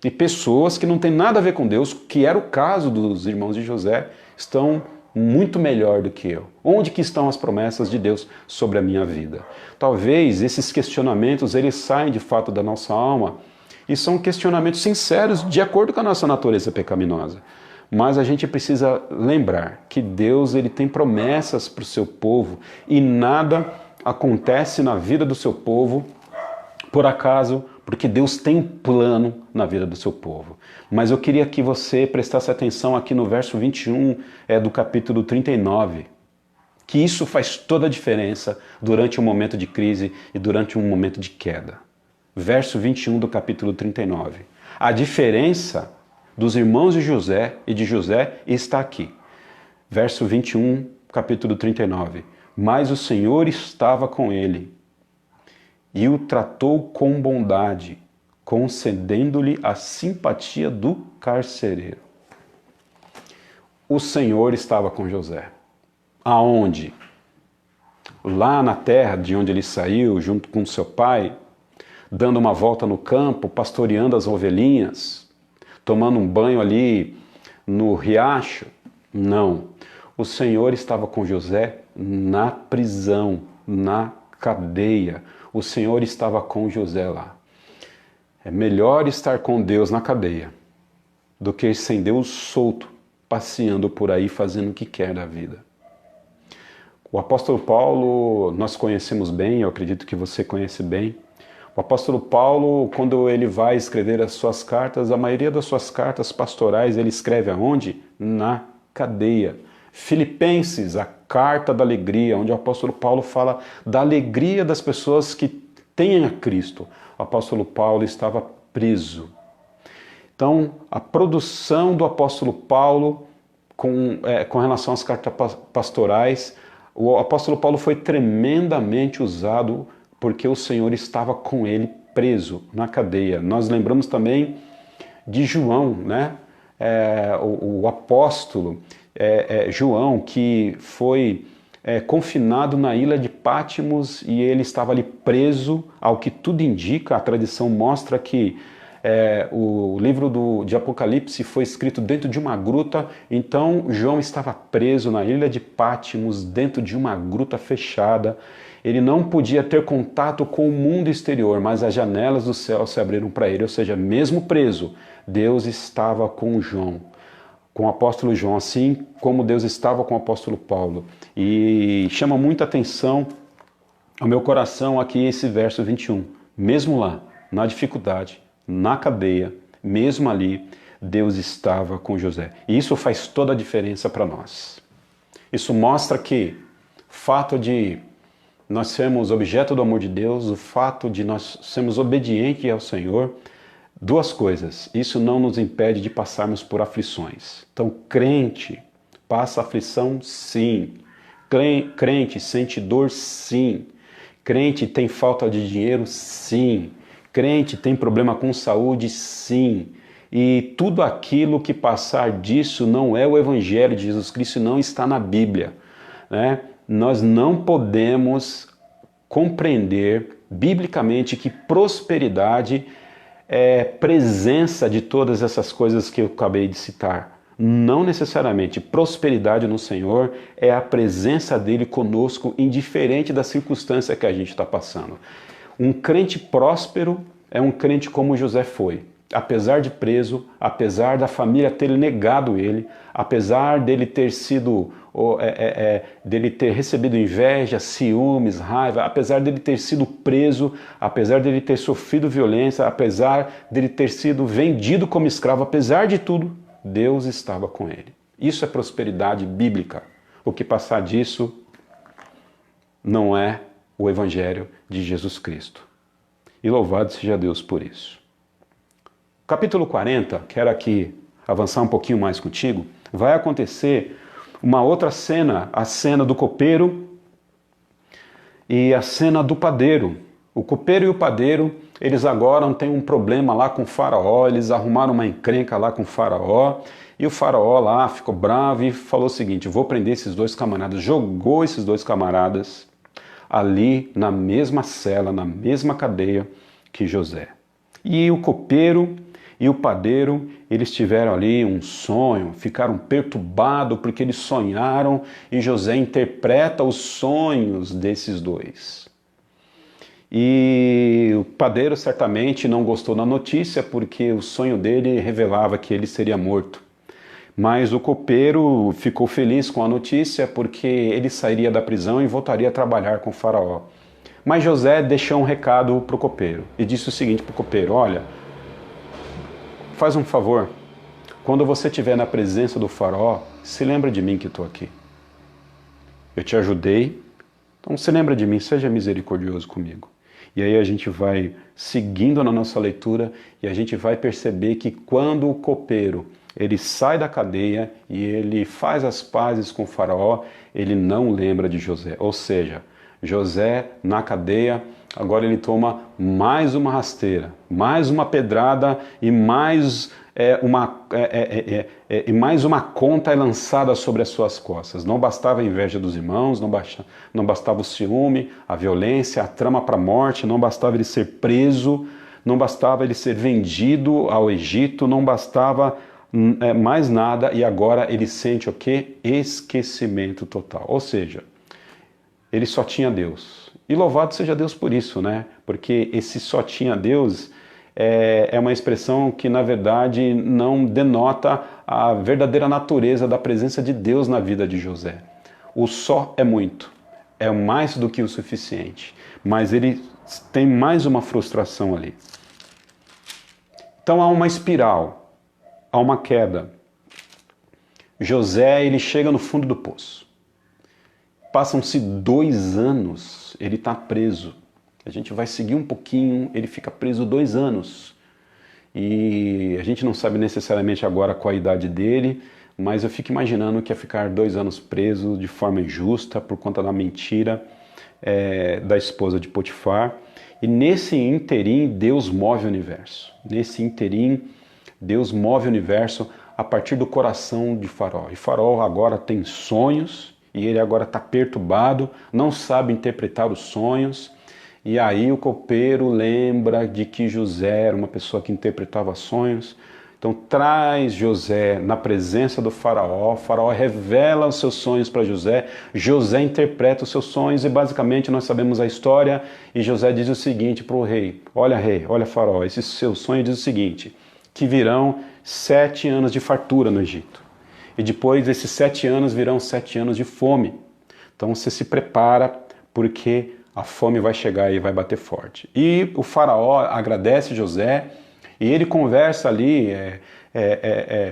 E pessoas que não têm nada a ver com Deus, que era o caso dos irmãos de José, estão muito melhor do que eu. Onde que estão as promessas de Deus sobre a minha vida? Talvez esses questionamentos, eles saem de fato da nossa alma e são questionamentos sinceros de acordo com a nossa natureza pecaminosa. Mas a gente precisa lembrar que Deus, ele tem promessas para o seu povo e nada acontece na vida do seu povo por acaso, porque Deus tem um plano na vida do seu povo. Mas eu queria que você prestasse atenção aqui no verso 21 do capítulo 39, que isso faz toda a diferença durante um momento de crise e durante um momento de queda. verso 21 do capítulo 39. A diferença dos irmãos de José e de José está aqui. Verso 21, capítulo 39. Mas o Senhor estava com ele e o tratou com bondade, concedendo-lhe a simpatia do carcereiro. O Senhor estava com José. Aonde? Lá na terra de onde ele saiu, junto com seu pai, dando uma volta no campo, pastoreando as ovelhinhas, tomando um banho ali no riacho? Não. O Senhor estava com José na prisão, na cadeia. O Senhor estava com José lá. É melhor estar com Deus na cadeia do que sem Deus solto, passeando por aí, fazendo o que quer da vida. O apóstolo Paulo, nós conhecemos bem, eu acredito que você conhece bem. O apóstolo Paulo, quando ele vai escrever as suas cartas, a maioria das suas cartas pastorais, ele escreve aonde? Na cadeia. Filipenses, a carta da alegria, onde o apóstolo Paulo fala da alegria das pessoas que têm a Cristo. O apóstolo Paulo estava preso. Então, a produção do apóstolo Paulo com relação às cartas pastorais, o apóstolo Paulo foi tremendamente usado porque o Senhor estava com ele preso na cadeia. Nós lembramos também de João, né? O apóstolo João, que foi confinado na ilha de Pátimos e ele estava ali preso, ao que tudo indica, a tradição mostra que o livro de Apocalipse foi escrito dentro de uma gruta, então João estava preso na ilha de Pátimos, dentro de uma gruta fechada. Ele não podia ter contato com o mundo exterior, mas as janelas do céu se abriram para ele, ou seja, mesmo preso, Deus estava com João, com o apóstolo João, assim como Deus estava com o apóstolo Paulo. E chama muita atenção ao meu coração aqui esse verso 21. Mesmo lá, na dificuldade, na cadeia, mesmo ali, Deus estava com José. E isso faz toda a diferença para nós. Isso mostra que o fato de nós sermos objeto do amor de Deus, o fato de nós sermos obedientes ao Senhor, duas coisas. Isso não nos impede de passarmos por aflições. Então, crente passa aflição, sim. Crente sente dor, sim. Crente tem falta de dinheiro, sim. Crente tem problema com saúde, sim. E tudo aquilo que passar disso não é o Evangelho de Jesus Cristo, não está na Bíblia, né? Nós não podemos compreender biblicamente que prosperidade é presença de todas essas coisas que eu acabei de citar. Não necessariamente. Prosperidade no Senhor é a presença dele conosco, indiferente da circunstância que a gente está passando. Um crente próspero é um crente como José foi. Apesar de preso, apesar da família ter negado ele, apesar dele ter sido, dele ter recebido inveja, ciúmes, raiva, apesar dele ter sido preso, apesar dele ter sofrido violência, apesar dele ter sido vendido como escravo, apesar de tudo, Deus estava com ele. Isso é prosperidade bíblica. O que passar disso não é o Evangelho de Jesus Cristo. E louvado seja Deus por isso. Capítulo 40, quero aqui avançar um pouquinho mais contigo, vai acontecer uma outra cena, a cena do copeiro e a cena do padeiro. O copeiro e o padeiro, eles agora têm um problema lá com o faraó, eles arrumaram uma encrenca lá com o faraó, e o faraó lá ficou bravo e falou o seguinte: vou prender esses dois camaradas. Jogou esses dois camaradas ali na mesma cela, na mesma cadeia que José. E o copeiro e o padeiro, eles tiveram ali um sonho, ficaram perturbados porque eles sonharam, e José interpreta os sonhos desses dois. E o padeiro certamente não gostou da notícia porque o sonho dele revelava que ele seria morto. Mas o copeiro ficou feliz com a notícia porque ele sairia da prisão e voltaria a trabalhar com o faraó. Mas José deixou um recado para o copeiro e disse o seguinte para o copeiro: olha, faz um favor, quando você estiver na presença do faraó, se lembra de mim que estou aqui. Eu te ajudei, então se lembra de mim, seja misericordioso comigo. E aí a gente vai seguindo na nossa leitura e a gente vai perceber que quando o copeiro ele sai da cadeia e ele faz as pazes com o faraó, ele não lembra de José. Ou seja, José na cadeia, agora ele toma mais uma rasteira, mais uma pedrada e mais uma conta é lançada sobre as suas costas. Não bastava a inveja dos irmãos, não bastava o ciúme, a violência, a trama para a morte, não bastava ele ser preso, não bastava ele ser vendido ao Egito, não bastava mais nada, e agora ele sente o quê? Esquecimento total. Ou seja, ele só tinha Deus. E louvado seja Deus por isso, né? Porque esse só tinha Deus é uma expressão que, na verdade, não denota a verdadeira natureza da presença de Deus na vida de José. O só é muito, é mais do que o suficiente, mas ele tem mais uma frustração ali. Então há uma espiral, há uma queda. José, ele chega no fundo do poço. Passam-se 2 anos, ele está preso. A gente vai seguir um pouquinho, ele fica preso 2 anos. E a gente não sabe necessariamente agora qual a idade dele, mas eu fico imaginando que ia ficar 2 anos preso de forma injusta por conta da mentira da esposa de Potifar. E nesse ínterim, Deus move o universo. Nesse ínterim, Deus move o universo a partir do coração de Faraó. E Faraó agora tem sonhos, e ele agora está perturbado, não sabe interpretar os sonhos. E aí o copeiro lembra de que José era uma pessoa que interpretava sonhos. Então traz José na presença do faraó, o faraó revela os seus sonhos para José, José interpreta os seus sonhos e basicamente nós sabemos a história. E José diz o seguinte para o rei, olha faraó, esse seu sonho diz o seguinte, que virão 7 anos de fartura no Egito. E depois desses 7 anos virão 7 anos de fome. Então você se prepara porque a fome vai chegar e vai bater forte. E o faraó agradece José e ele conversa ali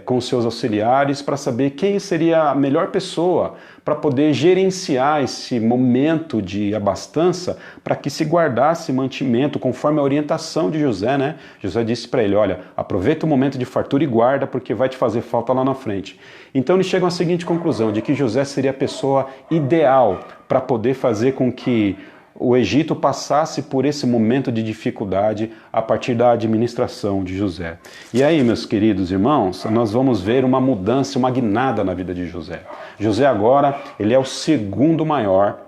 com os seus auxiliares para saber quem seria a melhor pessoa para poder gerenciar esse momento de abastança para que se guardasse mantimento conforme a orientação de José, né? José disse para ele, olha, aproveita o momento de fartura e guarda porque vai te fazer falta lá na frente. Então eles chegam à seguinte conclusão, de que José seria a pessoa ideal para poder fazer com que o Egito passasse por esse momento de dificuldade a partir da administração de José. E aí, meus queridos irmãos, nós vamos ver uma mudança, uma guinada na vida de José. José agora, ele é o segundo maior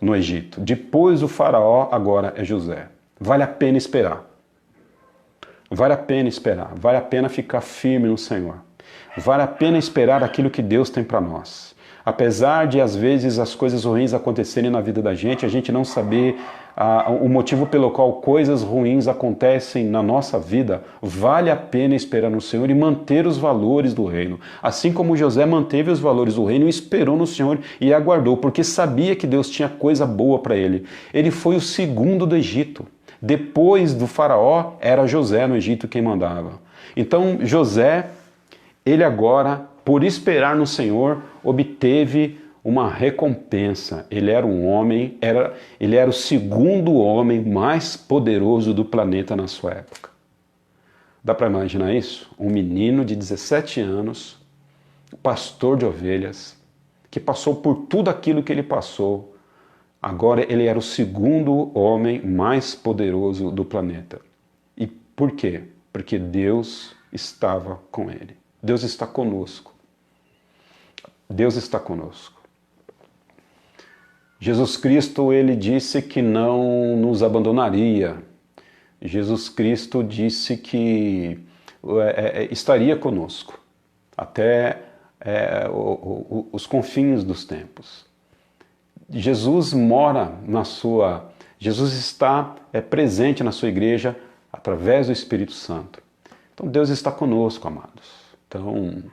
no Egito. Depois do faraó, agora é José. Vale a pena esperar. Vale a pena esperar. Vale a pena ficar firme no Senhor. Vale a pena esperar aquilo que Deus tem para nós. Apesar de, às vezes, as coisas ruins acontecerem na vida da gente, a gente não saber o motivo pelo qual coisas ruins acontecem na nossa vida, vale a pena esperar no Senhor e manter os valores do reino. Assim como José manteve os valores do reino e esperou no Senhor e aguardou, porque sabia que Deus tinha coisa boa para ele. Ele foi o segundo do Egito. Depois do faraó, era José no Egito quem mandava. Então, José, ele agora, por esperar no Senhor, obteve uma recompensa. Ele era um homem, ele era o segundo homem mais poderoso do planeta na sua época. Dá para imaginar isso? Um menino de 17 anos, pastor de ovelhas, que passou por tudo aquilo que ele passou. Agora ele era o segundo homem mais poderoso do planeta. E por quê? Porque Deus estava com ele. Deus está conosco. Deus está conosco. Jesus Cristo, ele disse que não nos abandonaria. Jesus Cristo disse que estaria conosco até os confins dos tempos. Jesus mora Jesus está presente na sua igreja através do Espírito Santo. Então Deus está conosco, amados. Então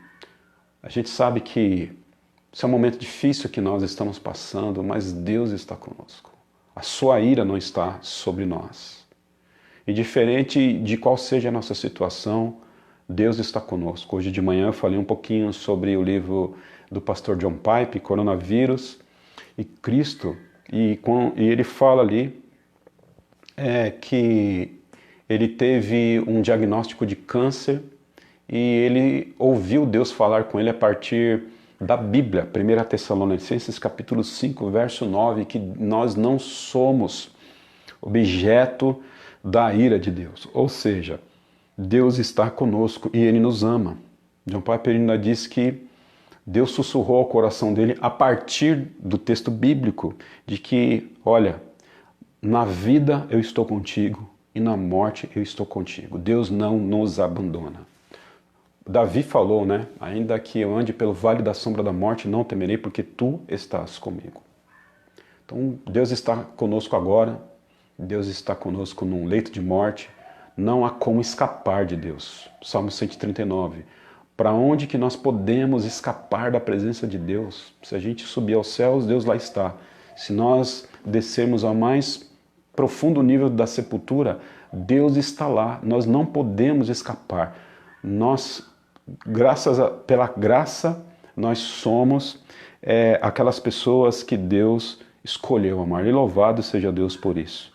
a gente sabe que esse é um momento difícil que nós estamos passando, mas Deus está conosco. A sua ira não está sobre nós. E diferente de qual seja a nossa situação, Deus está conosco. Hoje de manhã eu falei um pouquinho sobre o livro do pastor John Pipe, Coronavírus, e Cristo. E ele fala ali é que ele teve um diagnóstico de câncer e ele ouviu Deus falar com ele a partir da Bíblia, 1 Tessalonicenses capítulo 5, verso 9, que nós não somos objeto da ira de Deus. Ou seja, Deus está conosco e Ele nos ama. John Piper ainda diz que Deus sussurrou ao coração dele a partir do texto bíblico de que, olha, na vida eu estou contigo e na morte eu estou contigo. Deus não nos abandona. Davi falou, né? Ainda que eu ande pelo vale da sombra da morte, não temerei, porque tu estás comigo. Então, Deus está conosco agora, Deus está conosco num leito de morte, não há como escapar de Deus. Salmo 139. Para onde que nós podemos escapar da presença de Deus? Se a gente subir aos céus, Deus lá está. Se nós descermos ao mais profundo nível da sepultura, Deus está lá. Nós não podemos escapar. Nós, pela graça, nós somos aquelas pessoas que Deus escolheu amar. E louvado seja Deus por isso.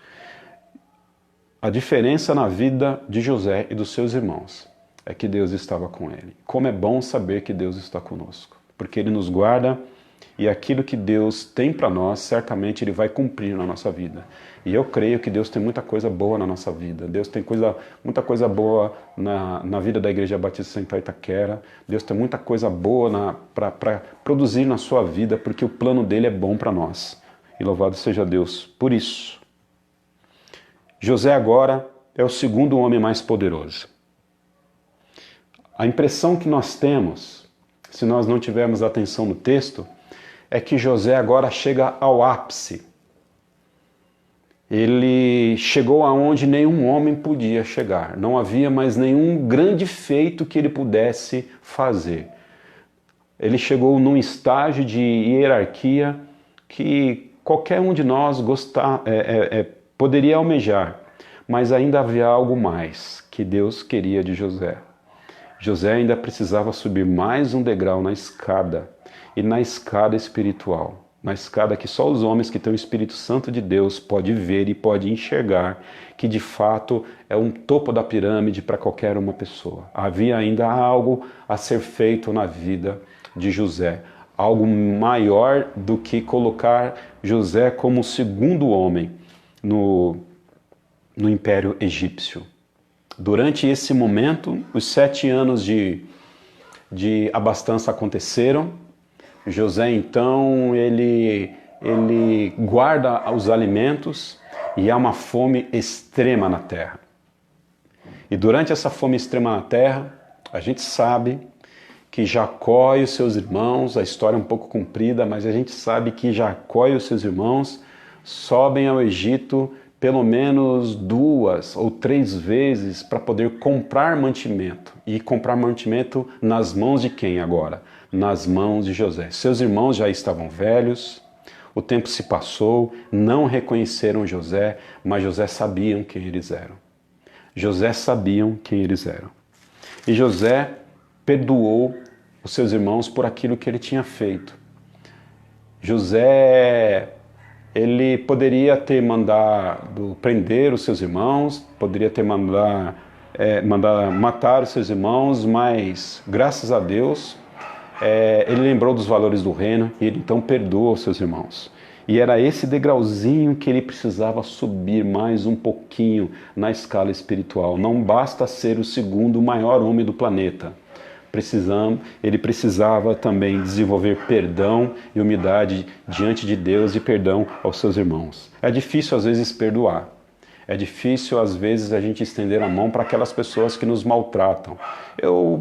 A diferença na vida de José e dos seus irmãos é que Deus estava com ele. Como é bom saber que Deus está conosco, porque Ele nos guarda e aquilo que Deus tem para nós, certamente Ele vai cumprir na nossa vida. E eu creio que Deus tem muita coisa boa na nossa vida. Deus tem muita coisa boa na vida da Igreja Batista Central Itaquera. Deus tem muita coisa boa para produzir na sua vida, porque o plano dele é bom para nós. E louvado seja Deus por isso. José agora é o segundo homem mais poderoso. A impressão que nós temos, se nós não tivermos atenção no texto, é que José agora chega ao ápice. Ele chegou aonde nenhum homem podia chegar. Não havia mais nenhum grande feito que ele pudesse fazer. Ele chegou num estágio de hierarquia que qualquer um de nós poderia almejar, mas ainda havia algo mais que Deus queria de José. José ainda precisava subir mais um degrau na escada, e na escada espiritual, na escada que só os homens que têm o Espírito Santo de Deus podem ver e podem enxergar, que de fato é um topo da pirâmide para qualquer uma pessoa. Havia ainda algo a ser feito na vida de José, algo maior do que colocar José como o segundo homem no Império Egípcio. Durante esse momento, os 7 anos de abastança aconteceram. José, então, ele guarda os alimentos e há uma fome extrema na terra. E durante essa fome extrema na terra, a gente sabe que Jacó e os seus irmãos, a história é um pouco comprida, mas a gente sabe que Jacó e os seus irmãos sobem ao Egito pelo menos 2 ou 3 vezes para poder comprar mantimento. E comprar mantimento nas mãos de quem agora? Nas mãos de José. Seus irmãos já estavam velhos, o tempo se passou, não reconheceram José, mas José sabiam quem eles eram. José sabiam quem eles eram. E José perdoou os seus irmãos por aquilo que ele tinha feito. José, ele poderia ter mandado prender os seus irmãos, poderia ter mandado matar os seus irmãos, mas graças a Deus, ele lembrou dos valores do reino e ele então perdoou os seus irmãos. E era esse degrauzinho que ele precisava subir mais um pouquinho na escala espiritual. Não basta ser o segundo maior homem do planeta. Ele precisava também desenvolver perdão e humildade diante de Deus e perdão aos seus irmãos. É difícil às vezes perdoar. É difícil às vezes a gente estender a mão para aquelas pessoas que nos maltratam.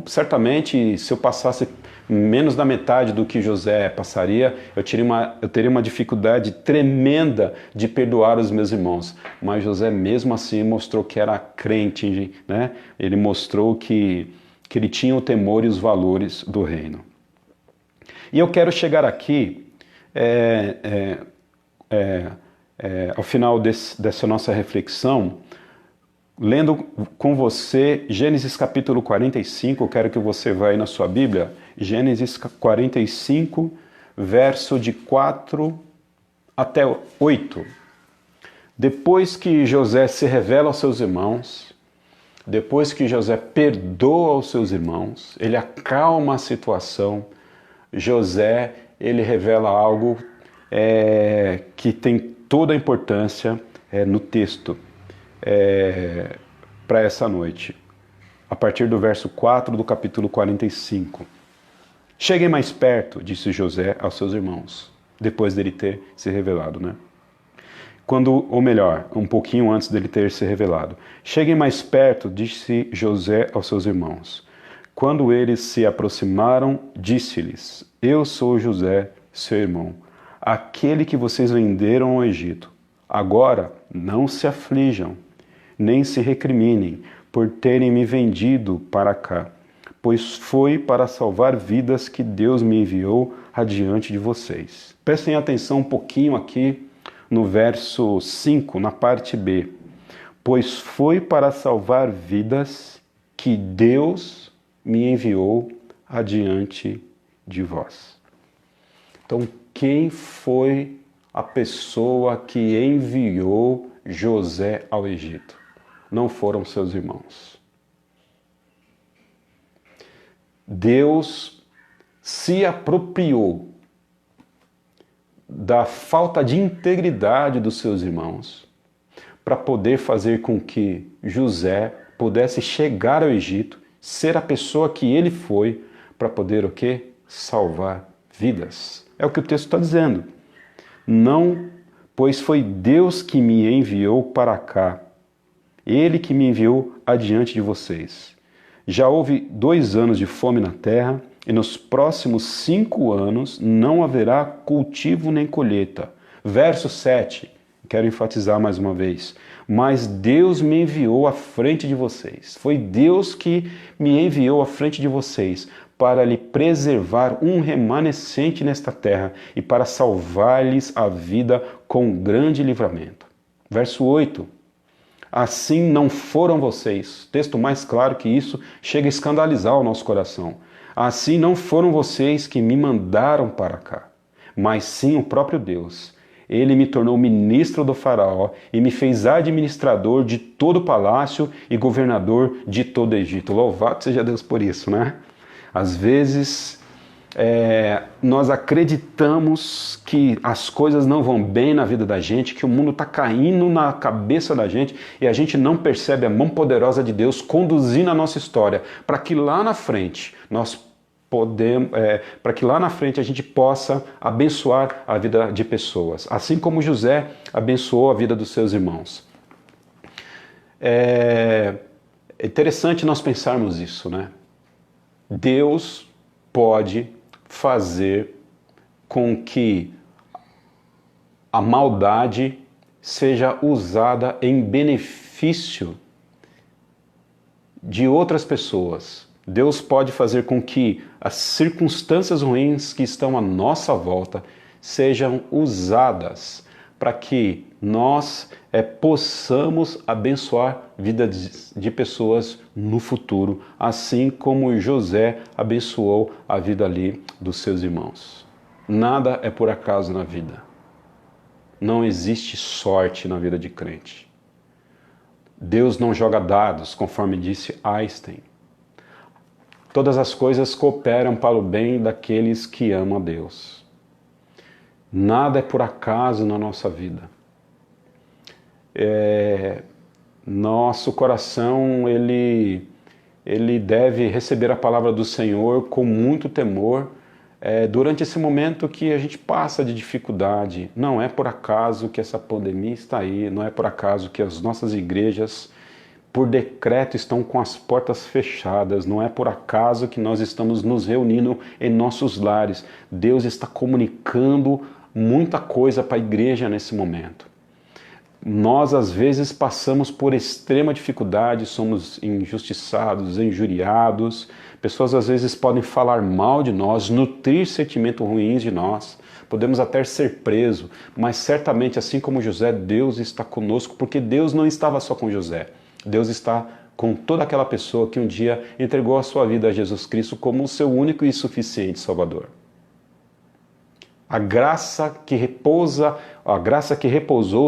Certamente, se eu passasse menos da metade do que José passaria, eu teria uma dificuldade tremenda de perdoar os meus irmãos. Mas José mesmo assim mostrou que era crente, né? Ele mostrou que ele tinha o temor e os valores do reino. E eu quero chegar aqui, ao final dessa nossa reflexão, lendo com você Gênesis capítulo 45, eu quero que você vá aí na sua Bíblia, Gênesis 45, verso de 4 até 8. Depois que José se revela aos seus irmãos, depois que José perdoa os seus irmãos, ele acalma a situação, José, ele revela algo que tem toda a importância no texto para essa noite. A partir do verso 4 do capítulo 45. Cheguem mais perto, disse José aos seus irmãos, depois dele ter se revelado, né? Ou melhor, um pouquinho antes dele ter se revelado. Cheguem mais perto, disse José aos seus irmãos. Quando eles se aproximaram, disse-lhes: Eu sou José, seu irmão, aquele que vocês venderam ao Egito. Agora não se aflijam, nem se recriminem por terem me vendido para cá, pois foi para salvar vidas que Deus me enviou adiante de vocês. Prestem atenção um pouquinho aqui no verso 5, na parte B. Pois foi para salvar vidas que Deus me enviou adiante de vós. Então, quem foi a pessoa que enviou José ao Egito? Não foram seus irmãos. Deus se apropriou da falta de integridade dos seus irmãos para poder fazer com que José pudesse chegar ao Egito, ser a pessoa que ele foi, para poder o quê? Salvar vidas. É o que o texto está dizendo. Não, pois foi Deus que me enviou para cá. Ele que me enviou adiante de vocês. Já houve 2 anos de fome na terra, e nos próximos 5 anos não haverá cultivo nem colheita. Verso 7, quero enfatizar mais uma vez. Mas Deus me enviou à frente de vocês. Foi Deus que me enviou à frente de vocês para lhe preservar um remanescente nesta terra e para salvar-lhes a vida com grande livramento. Verso 8. Assim não foram vocês. Texto mais claro que isso chega a escandalizar o nosso coração. Assim não foram vocês que me mandaram para cá, mas sim o próprio Deus. Ele me tornou ministro do faraó e me fez administrador de todo o palácio e governador de todo o Egito. Louvado seja Deus por isso, né? Às vezes nós acreditamos que as coisas não vão bem na vida da gente, que o mundo está caindo na cabeça da gente e a gente não percebe a mão poderosa de Deus conduzindo a nossa história para que lá na frente a gente possa abençoar a vida de pessoas, assim como José abençoou a vida dos seus irmãos. É interessante nós pensarmos isso, né? Deus pode fazer com que a maldade seja usada em benefício de outras pessoas. Deus pode fazer com que as circunstâncias ruins que estão à nossa volta sejam usadas para que nós possamos abençoar vidas de pessoas no futuro, assim como José abençoou a vida ali dos seus irmãos. Nada é por acaso na vida. Não existe sorte na vida de crente. Deus não joga dados, conforme disse Einstein. Todas as coisas cooperam para o bem daqueles que amam a Deus. Nada é por acaso na nossa vida. Nosso coração ele deve receber a palavra do Senhor com muito temor durante esse momento que a gente passa de dificuldade. Não é por acaso que essa pandemia está aí, não é por acaso que as nossas igrejas, por decreto, estão com as portas fechadas, não é por acaso que nós estamos nos reunindo em nossos lares. Deus está comunicando muita coisa para a igreja nesse momento. Nós, às vezes, passamos por extrema dificuldade, somos injustiçados, injuriados. Pessoas, às vezes, podem falar mal de nós, nutrir sentimentos ruins de nós. Podemos até ser presos, mas certamente, assim como José, Deus está conosco, porque Deus não estava só com José. Deus está com toda aquela pessoa que um dia entregou a sua vida a Jesus Cristo como o seu único e suficiente Salvador. A graça que repousou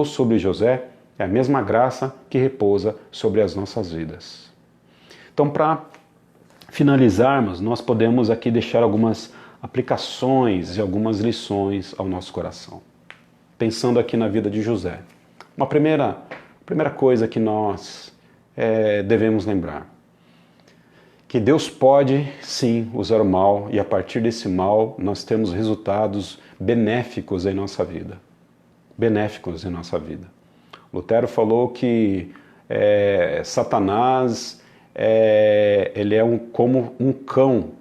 sobre José É a mesma graça que repousa sobre as nossas vidas. Então, para finalizarmos, nós podemos aqui deixar algumas aplicações e algumas lições ao nosso coração. Pensando aqui na vida de José. Uma primeira coisa que nós devemos lembrar. Que Deus pode, sim, usar o mal e a partir desse mal nós temos resultados benéficos em nossa vida. Benéficos em nossa vida. Lutero falou que Satanás ele é como um cão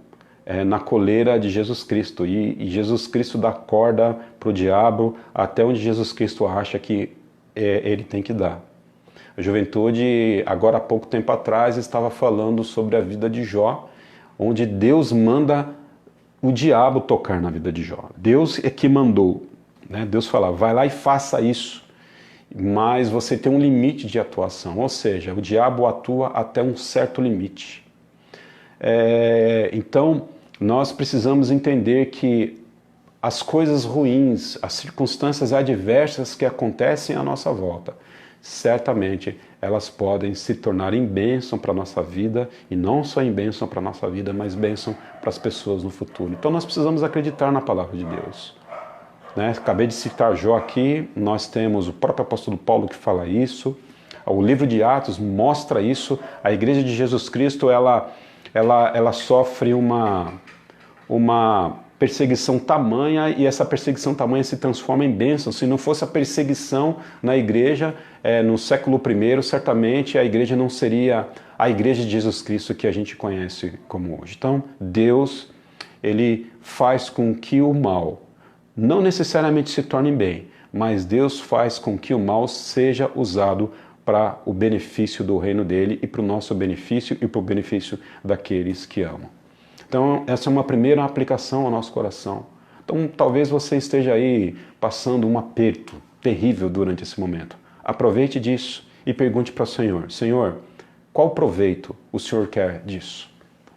na coleira de Jesus Cristo e Jesus Cristo dá corda para o diabo até onde Jesus Cristo acha que ele tem que dar. A juventude, agora há pouco tempo atrás, estava falando sobre a vida de Jó, onde Deus manda o diabo tocar na vida de Jó. Deus é que mandou, né? Deus fala, vai lá e faça isso, mas você tem um limite de atuação, ou seja, o diabo atua até um certo limite. Então, nós precisamos entender que as coisas ruins, as circunstâncias adversas que acontecem à nossa volta, certamente elas podem se tornar em bênção para a nossa vida, e não só em bênção para a nossa vida, mas bênção para as pessoas no futuro. Então nós precisamos acreditar na palavra de Deus. Né? Acabei de citar Jó aqui, nós temos o próprio apóstolo Paulo que fala isso, o livro de Atos mostra isso, a igreja de Jesus Cristo ela sofre uma perseguição tamanha e essa perseguição tamanha se transforma em bênção. Se não fosse a perseguição na igreja, no século I, certamente a igreja não seria a igreja de Jesus Cristo que a gente conhece como hoje. Então, Deus, ele faz com que o mal não necessariamente se torne bem, mas Deus faz com que o mal seja usado para o benefício do reino dele e para o nosso benefício e para o benefício daqueles que amam. Então, essa é uma primeira aplicação ao nosso coração. Então, talvez você esteja aí passando um aperto terrível durante esse momento. Aproveite disso e pergunte para o Senhor, Senhor, qual proveito o Senhor quer disso?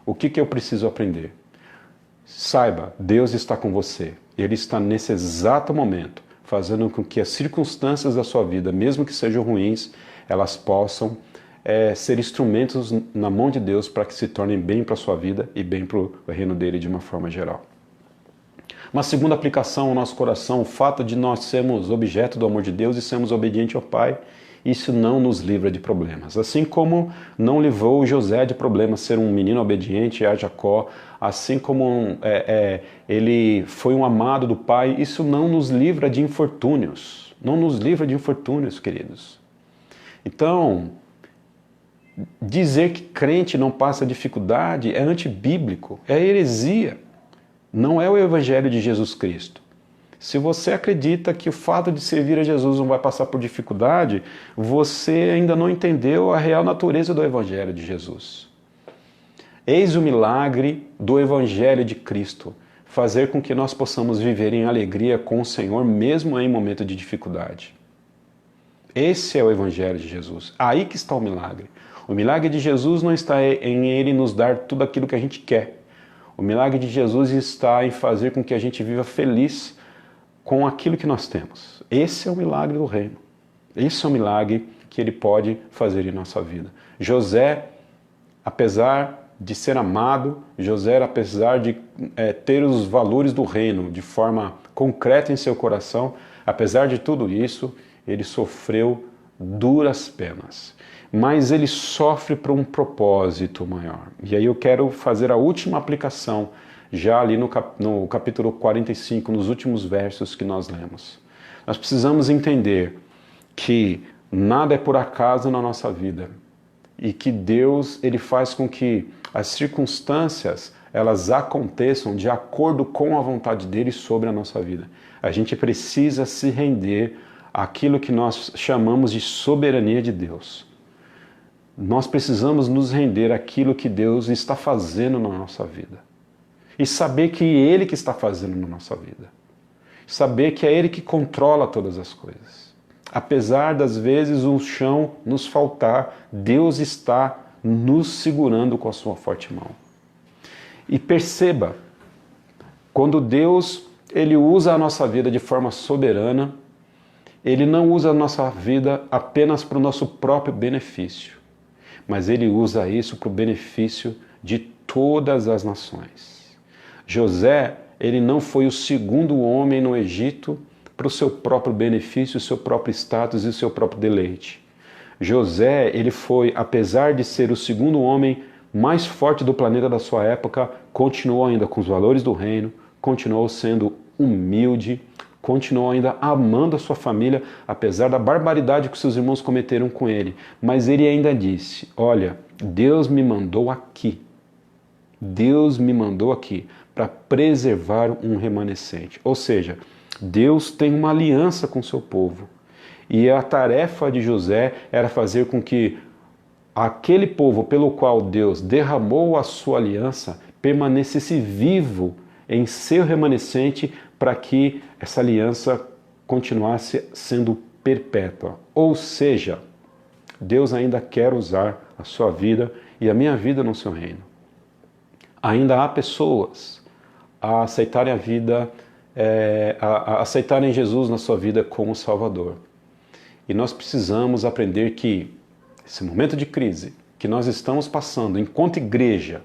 O que eu preciso aprender? Saiba, Deus está com você. Ele está nesse exato momento fazendo com que as circunstâncias da sua vida, mesmo que sejam ruins, elas possam ser instrumentos na mão de Deus para que se tornem bem para a sua vida e bem para o reino dele de uma forma geral. Uma segunda aplicação ao nosso coração, o fato de nós sermos objeto do amor de Deus e sermos obedientes ao Pai, isso não nos livra de problemas. Assim como não livrou José de problemas ser um menino obediente a Jacó, assim como ele foi um amado do Pai, isso não nos livra de infortúnios. Não nos livra de infortúnios, queridos. Então, dizer que crente não passa dificuldade é antibíblico, é heresia. Não é o Evangelho de Jesus Cristo. Se você acredita que o fato de servir a Jesus não vai passar por dificuldade, você ainda não entendeu a real natureza do Evangelho de Jesus. Eis o milagre do Evangelho de Cristo, fazer com que nós possamos viver em alegria com o Senhor, mesmo em momento de dificuldade. Esse é o Evangelho de Jesus. Aí que está o milagre. O milagre de Jesus não está em Ele nos dar tudo aquilo que a gente quer. O milagre de Jesus está em fazer com que a gente viva feliz com aquilo que nós temos. Esse é o milagre do reino. Esse é o milagre que Ele pode fazer em nossa vida. José, apesar de ser amado, José, apesar de ter os valores do reino de forma concreta em seu coração, apesar de tudo isso, ele sofreu duras penas. Mas ele sofre por um propósito maior. E aí eu quero fazer a última aplicação, já ali no capítulo 45, nos últimos versos que nós lemos. Nós precisamos entender que nada é por acaso na nossa vida. E que Deus, ele faz com que as circunstâncias, elas aconteçam de acordo com a vontade dele sobre a nossa vida. A gente precisa se render àquilo que nós chamamos de soberania de Deus. Nós precisamos nos render àquilo que Deus está fazendo na nossa vida. E saber que é Ele que está fazendo na nossa vida. Saber que é Ele que controla todas as coisas. Apesar das vezes o chão nos faltar, Deus está nos segurando com a sua forte mão. E perceba, quando Deus ele usa a nossa vida de forma soberana, Ele não usa a nossa vida apenas para o nosso próprio benefício, mas Ele usa isso para o benefício de todas as nações. José, ele não foi o segundo homem no Egito para o seu próprio benefício, o seu próprio status e o seu próprio deleite. José, ele foi, apesar de ser o segundo homem mais forte do planeta da sua época, continuou ainda com os valores do reino, continuou sendo humilde, continuou ainda amando a sua família, apesar da barbaridade que seus irmãos cometeram com ele. Mas ele ainda disse, olha, Deus me mandou aqui. Deus me mandou aqui para preservar um remanescente. Ou seja, Deus tem uma aliança com o seu povo. E a tarefa de José era fazer com que aquele povo pelo qual Deus derramou a sua aliança permanecesse vivo em seu remanescente para que essa aliança continuasse sendo perpétua. Ou seja, Deus ainda quer usar a sua vida e a minha vida no seu reino. Ainda há pessoas a aceitarem a vida, a aceitarem Jesus na sua vida como Salvador. E nós precisamos aprender que esse momento de crise que nós estamos passando enquanto igreja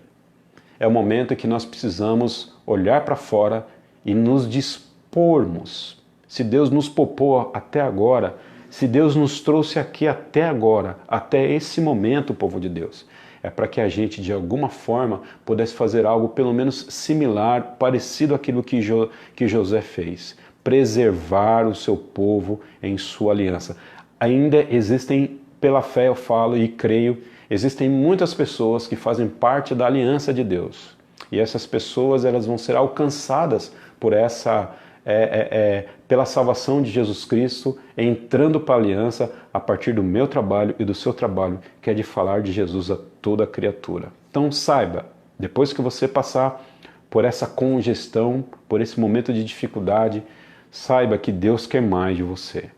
é o momento em que nós precisamos olhar para fora e nos dispormos. Se Deus nos poupou até agora, se Deus nos trouxe aqui até agora, até esse momento, povo de Deus, é para que a gente, de alguma forma, pudesse fazer algo pelo menos similar, parecido àquilo que José fez. Preservar o seu povo em sua aliança. Ainda existem, pela fé eu falo e creio, existem muitas pessoas que fazem parte da aliança de Deus. E essas pessoas elas vão ser alcançadas por pela salvação de Jesus Cristo, entrando para a aliança a partir do meu trabalho e do seu trabalho, que é de falar de Jesus a toda criatura. Então saiba, depois que você passar por essa congestão, por esse momento de dificuldade, saiba que Deus quer mais de você.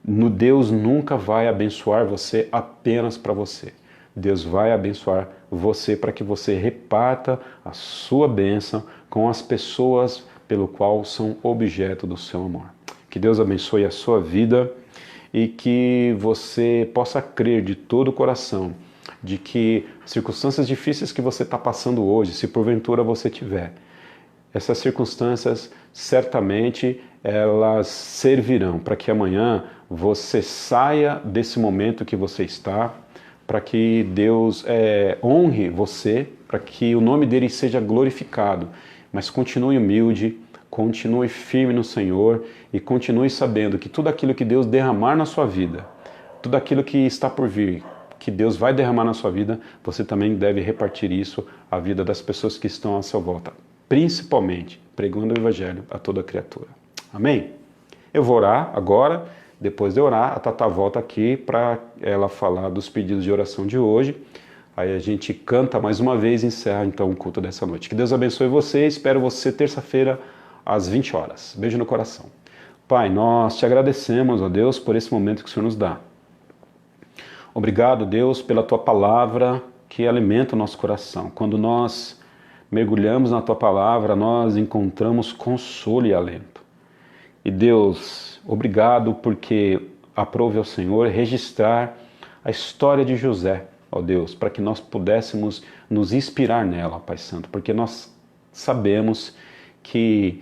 Deus nunca vai abençoar você apenas para você. Deus vai abençoar você para que você reparta a sua bênção com as pessoas pelo qual são objeto do seu amor. Que Deus abençoe a sua vida e que você possa crer de todo o coração de que circunstâncias difíceis que você está passando hoje, se porventura você tiver, essas circunstâncias certamente elas servirão para que amanhã você saia desse momento que você está, para que Deus honre você, para que o nome dele seja glorificado. Mas continue humilde, continue firme no Senhor e continue sabendo que tudo aquilo que Deus derramar na sua vida, tudo aquilo que está por vir, que Deus vai derramar na sua vida, você também deve repartir isso à vida das pessoas que estão à sua volta, principalmente pregando o Evangelho a toda criatura. Amém? Eu vou orar agora. Depois de orar, a Tata volta aqui para ela falar dos pedidos de oração de hoje. Aí a gente canta mais uma vez e encerra então o culto dessa noite. Que Deus abençoe você. Espero você terça-feira às 20 horas. Beijo no coração. Pai, nós te agradecemos, ó Deus, por esse momento que o Senhor nos dá. Obrigado, Deus, pela tua palavra que alimenta o nosso coração. Quando nós mergulhamos na tua palavra, nós encontramos consolo e alento. E Deus, obrigado porque aprove ao Senhor registrar a história de José, ó Deus, para que nós pudéssemos nos inspirar nela, Pai Santo, porque nós sabemos que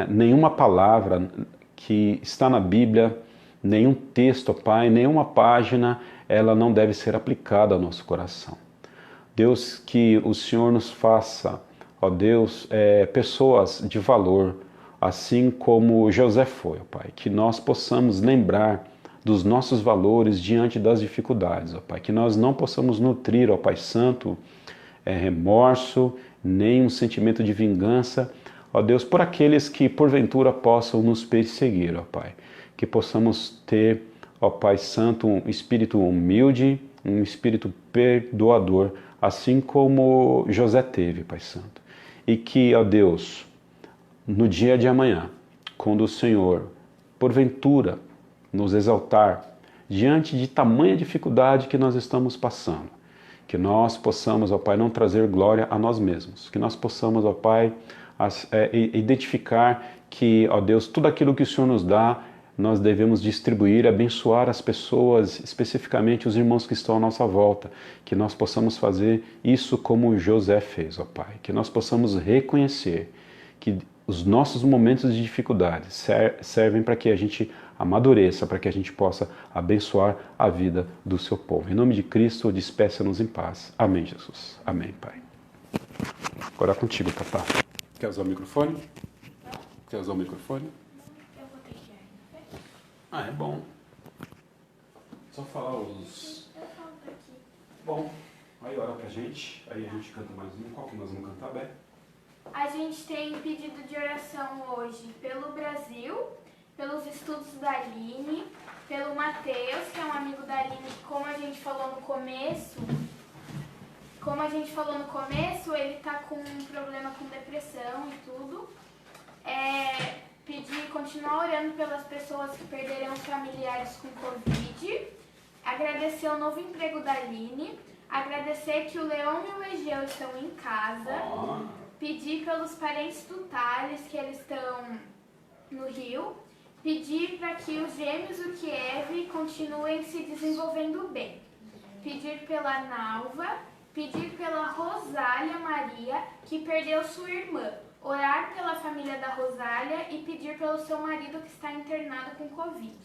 nenhuma palavra que está na Bíblia, nenhum texto, Pai, nenhuma página, ela não deve ser aplicada ao nosso coração. Deus, que o Senhor nos faça, ó Deus, pessoas de valor, assim como José foi, ó Pai, que nós possamos lembrar dos nossos valores diante das dificuldades, ó Pai, que nós não possamos nutrir, ó Pai Santo, remorso, nem um sentimento de vingança, ó Deus, por aqueles que porventura possam nos perseguir, ó Pai, que possamos ter, ó Pai Santo, um espírito humilde, um espírito perdoador, assim como José teve, Pai Santo, e que, ó Deus, no dia de amanhã, quando o Senhor, porventura, nos exaltar diante de tamanha dificuldade que nós estamos passando, que nós possamos, ó Pai, não trazer glória a nós mesmos, que nós possamos, ó Pai, identificar que, ó Deus, tudo aquilo que o Senhor nos dá nós devemos distribuir, abençoar as pessoas, especificamente os irmãos que estão à nossa volta, que nós possamos fazer isso como José fez, ó Pai, que nós possamos reconhecer que os nossos momentos de dificuldade servem para que a gente amadureça, para que a gente possa abençoar a vida do seu povo. Em nome de Cristo, despeça-nos em paz. Amém, Jesus. Amém, Pai. Agora é contigo, papá. Quer usar o microfone? Quer usar o microfone? Eu vou ter que ir. Ah, é bom. Só falar os... Eu falo por aqui. Bom, aí ora pra gente, aí a gente canta mais um. Qual que nós vamos cantar, Bé? A gente tem pedido de oração hoje pelo Brasil, pelos estudos da Aline, pelo Matheus, que é um amigo da Aline, que como a gente falou no começo, ele tá com um problema com depressão e tudo. Continuar orando pelas pessoas que perderam os familiares com Covid. Agradecer o novo emprego da Aline. Agradecer que o Leão e o Egeu estão em casa. Pedir pelos parentes do Thales, que eles estão no Rio. Pedir para que os gêmeos do Kiev continuem se desenvolvendo bem. Pedir pela Nalva. Pedir pela Rosália Maria, que perdeu sua irmã. Orar pela família da Rosália e pedir pelo seu marido que está internado com Covid.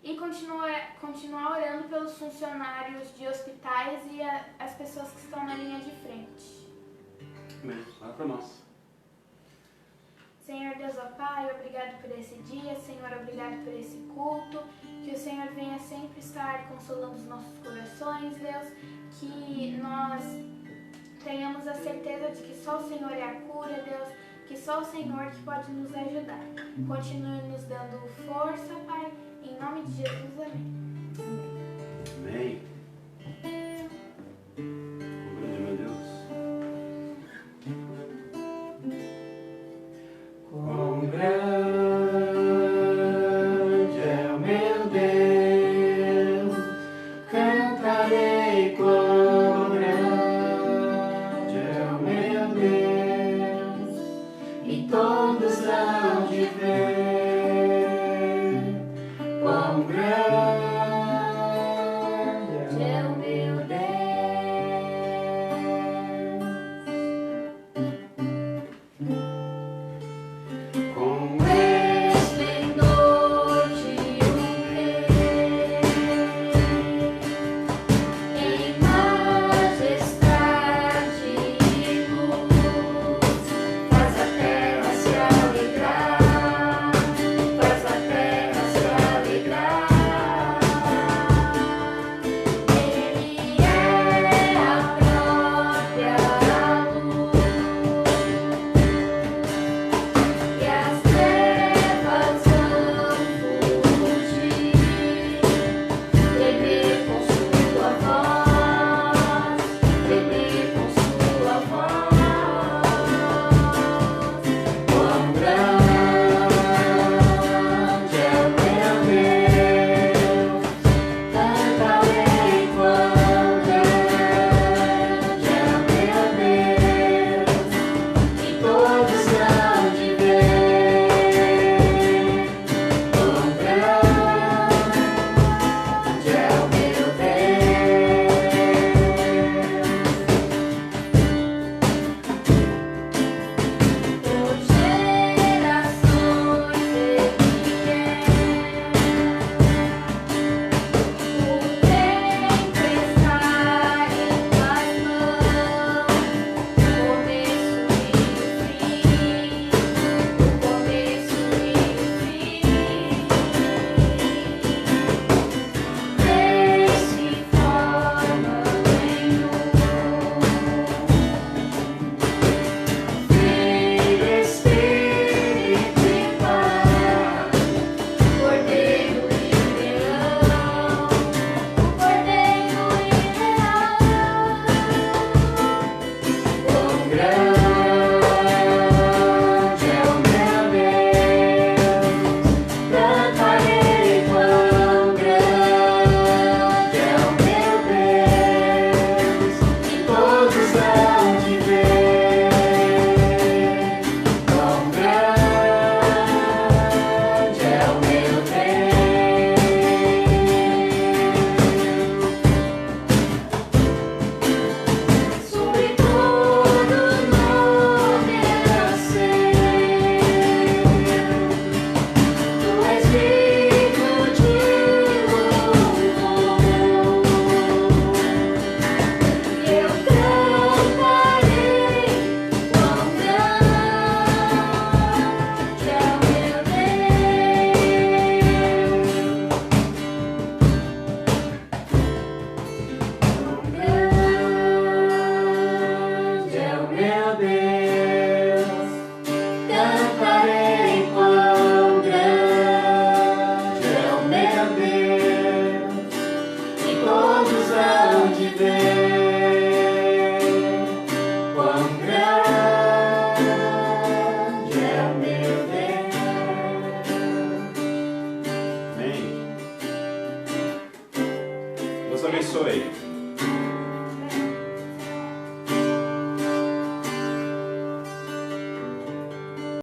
E continuar orando pelos funcionários de hospitais e as pessoas que estão na linha de frente. Amém. Ora para nós. Senhor Deus, ó Pai, obrigado por esse dia. Senhor, obrigado por esse culto. Que o Senhor venha sempre estar consolando os nossos corações, Deus. Que nós tenhamos a certeza de que só o Senhor é a cura, Deus. Que só o Senhor que pode nos ajudar. Continue nos dando força, Pai. Em nome de Jesus, amém. Amém.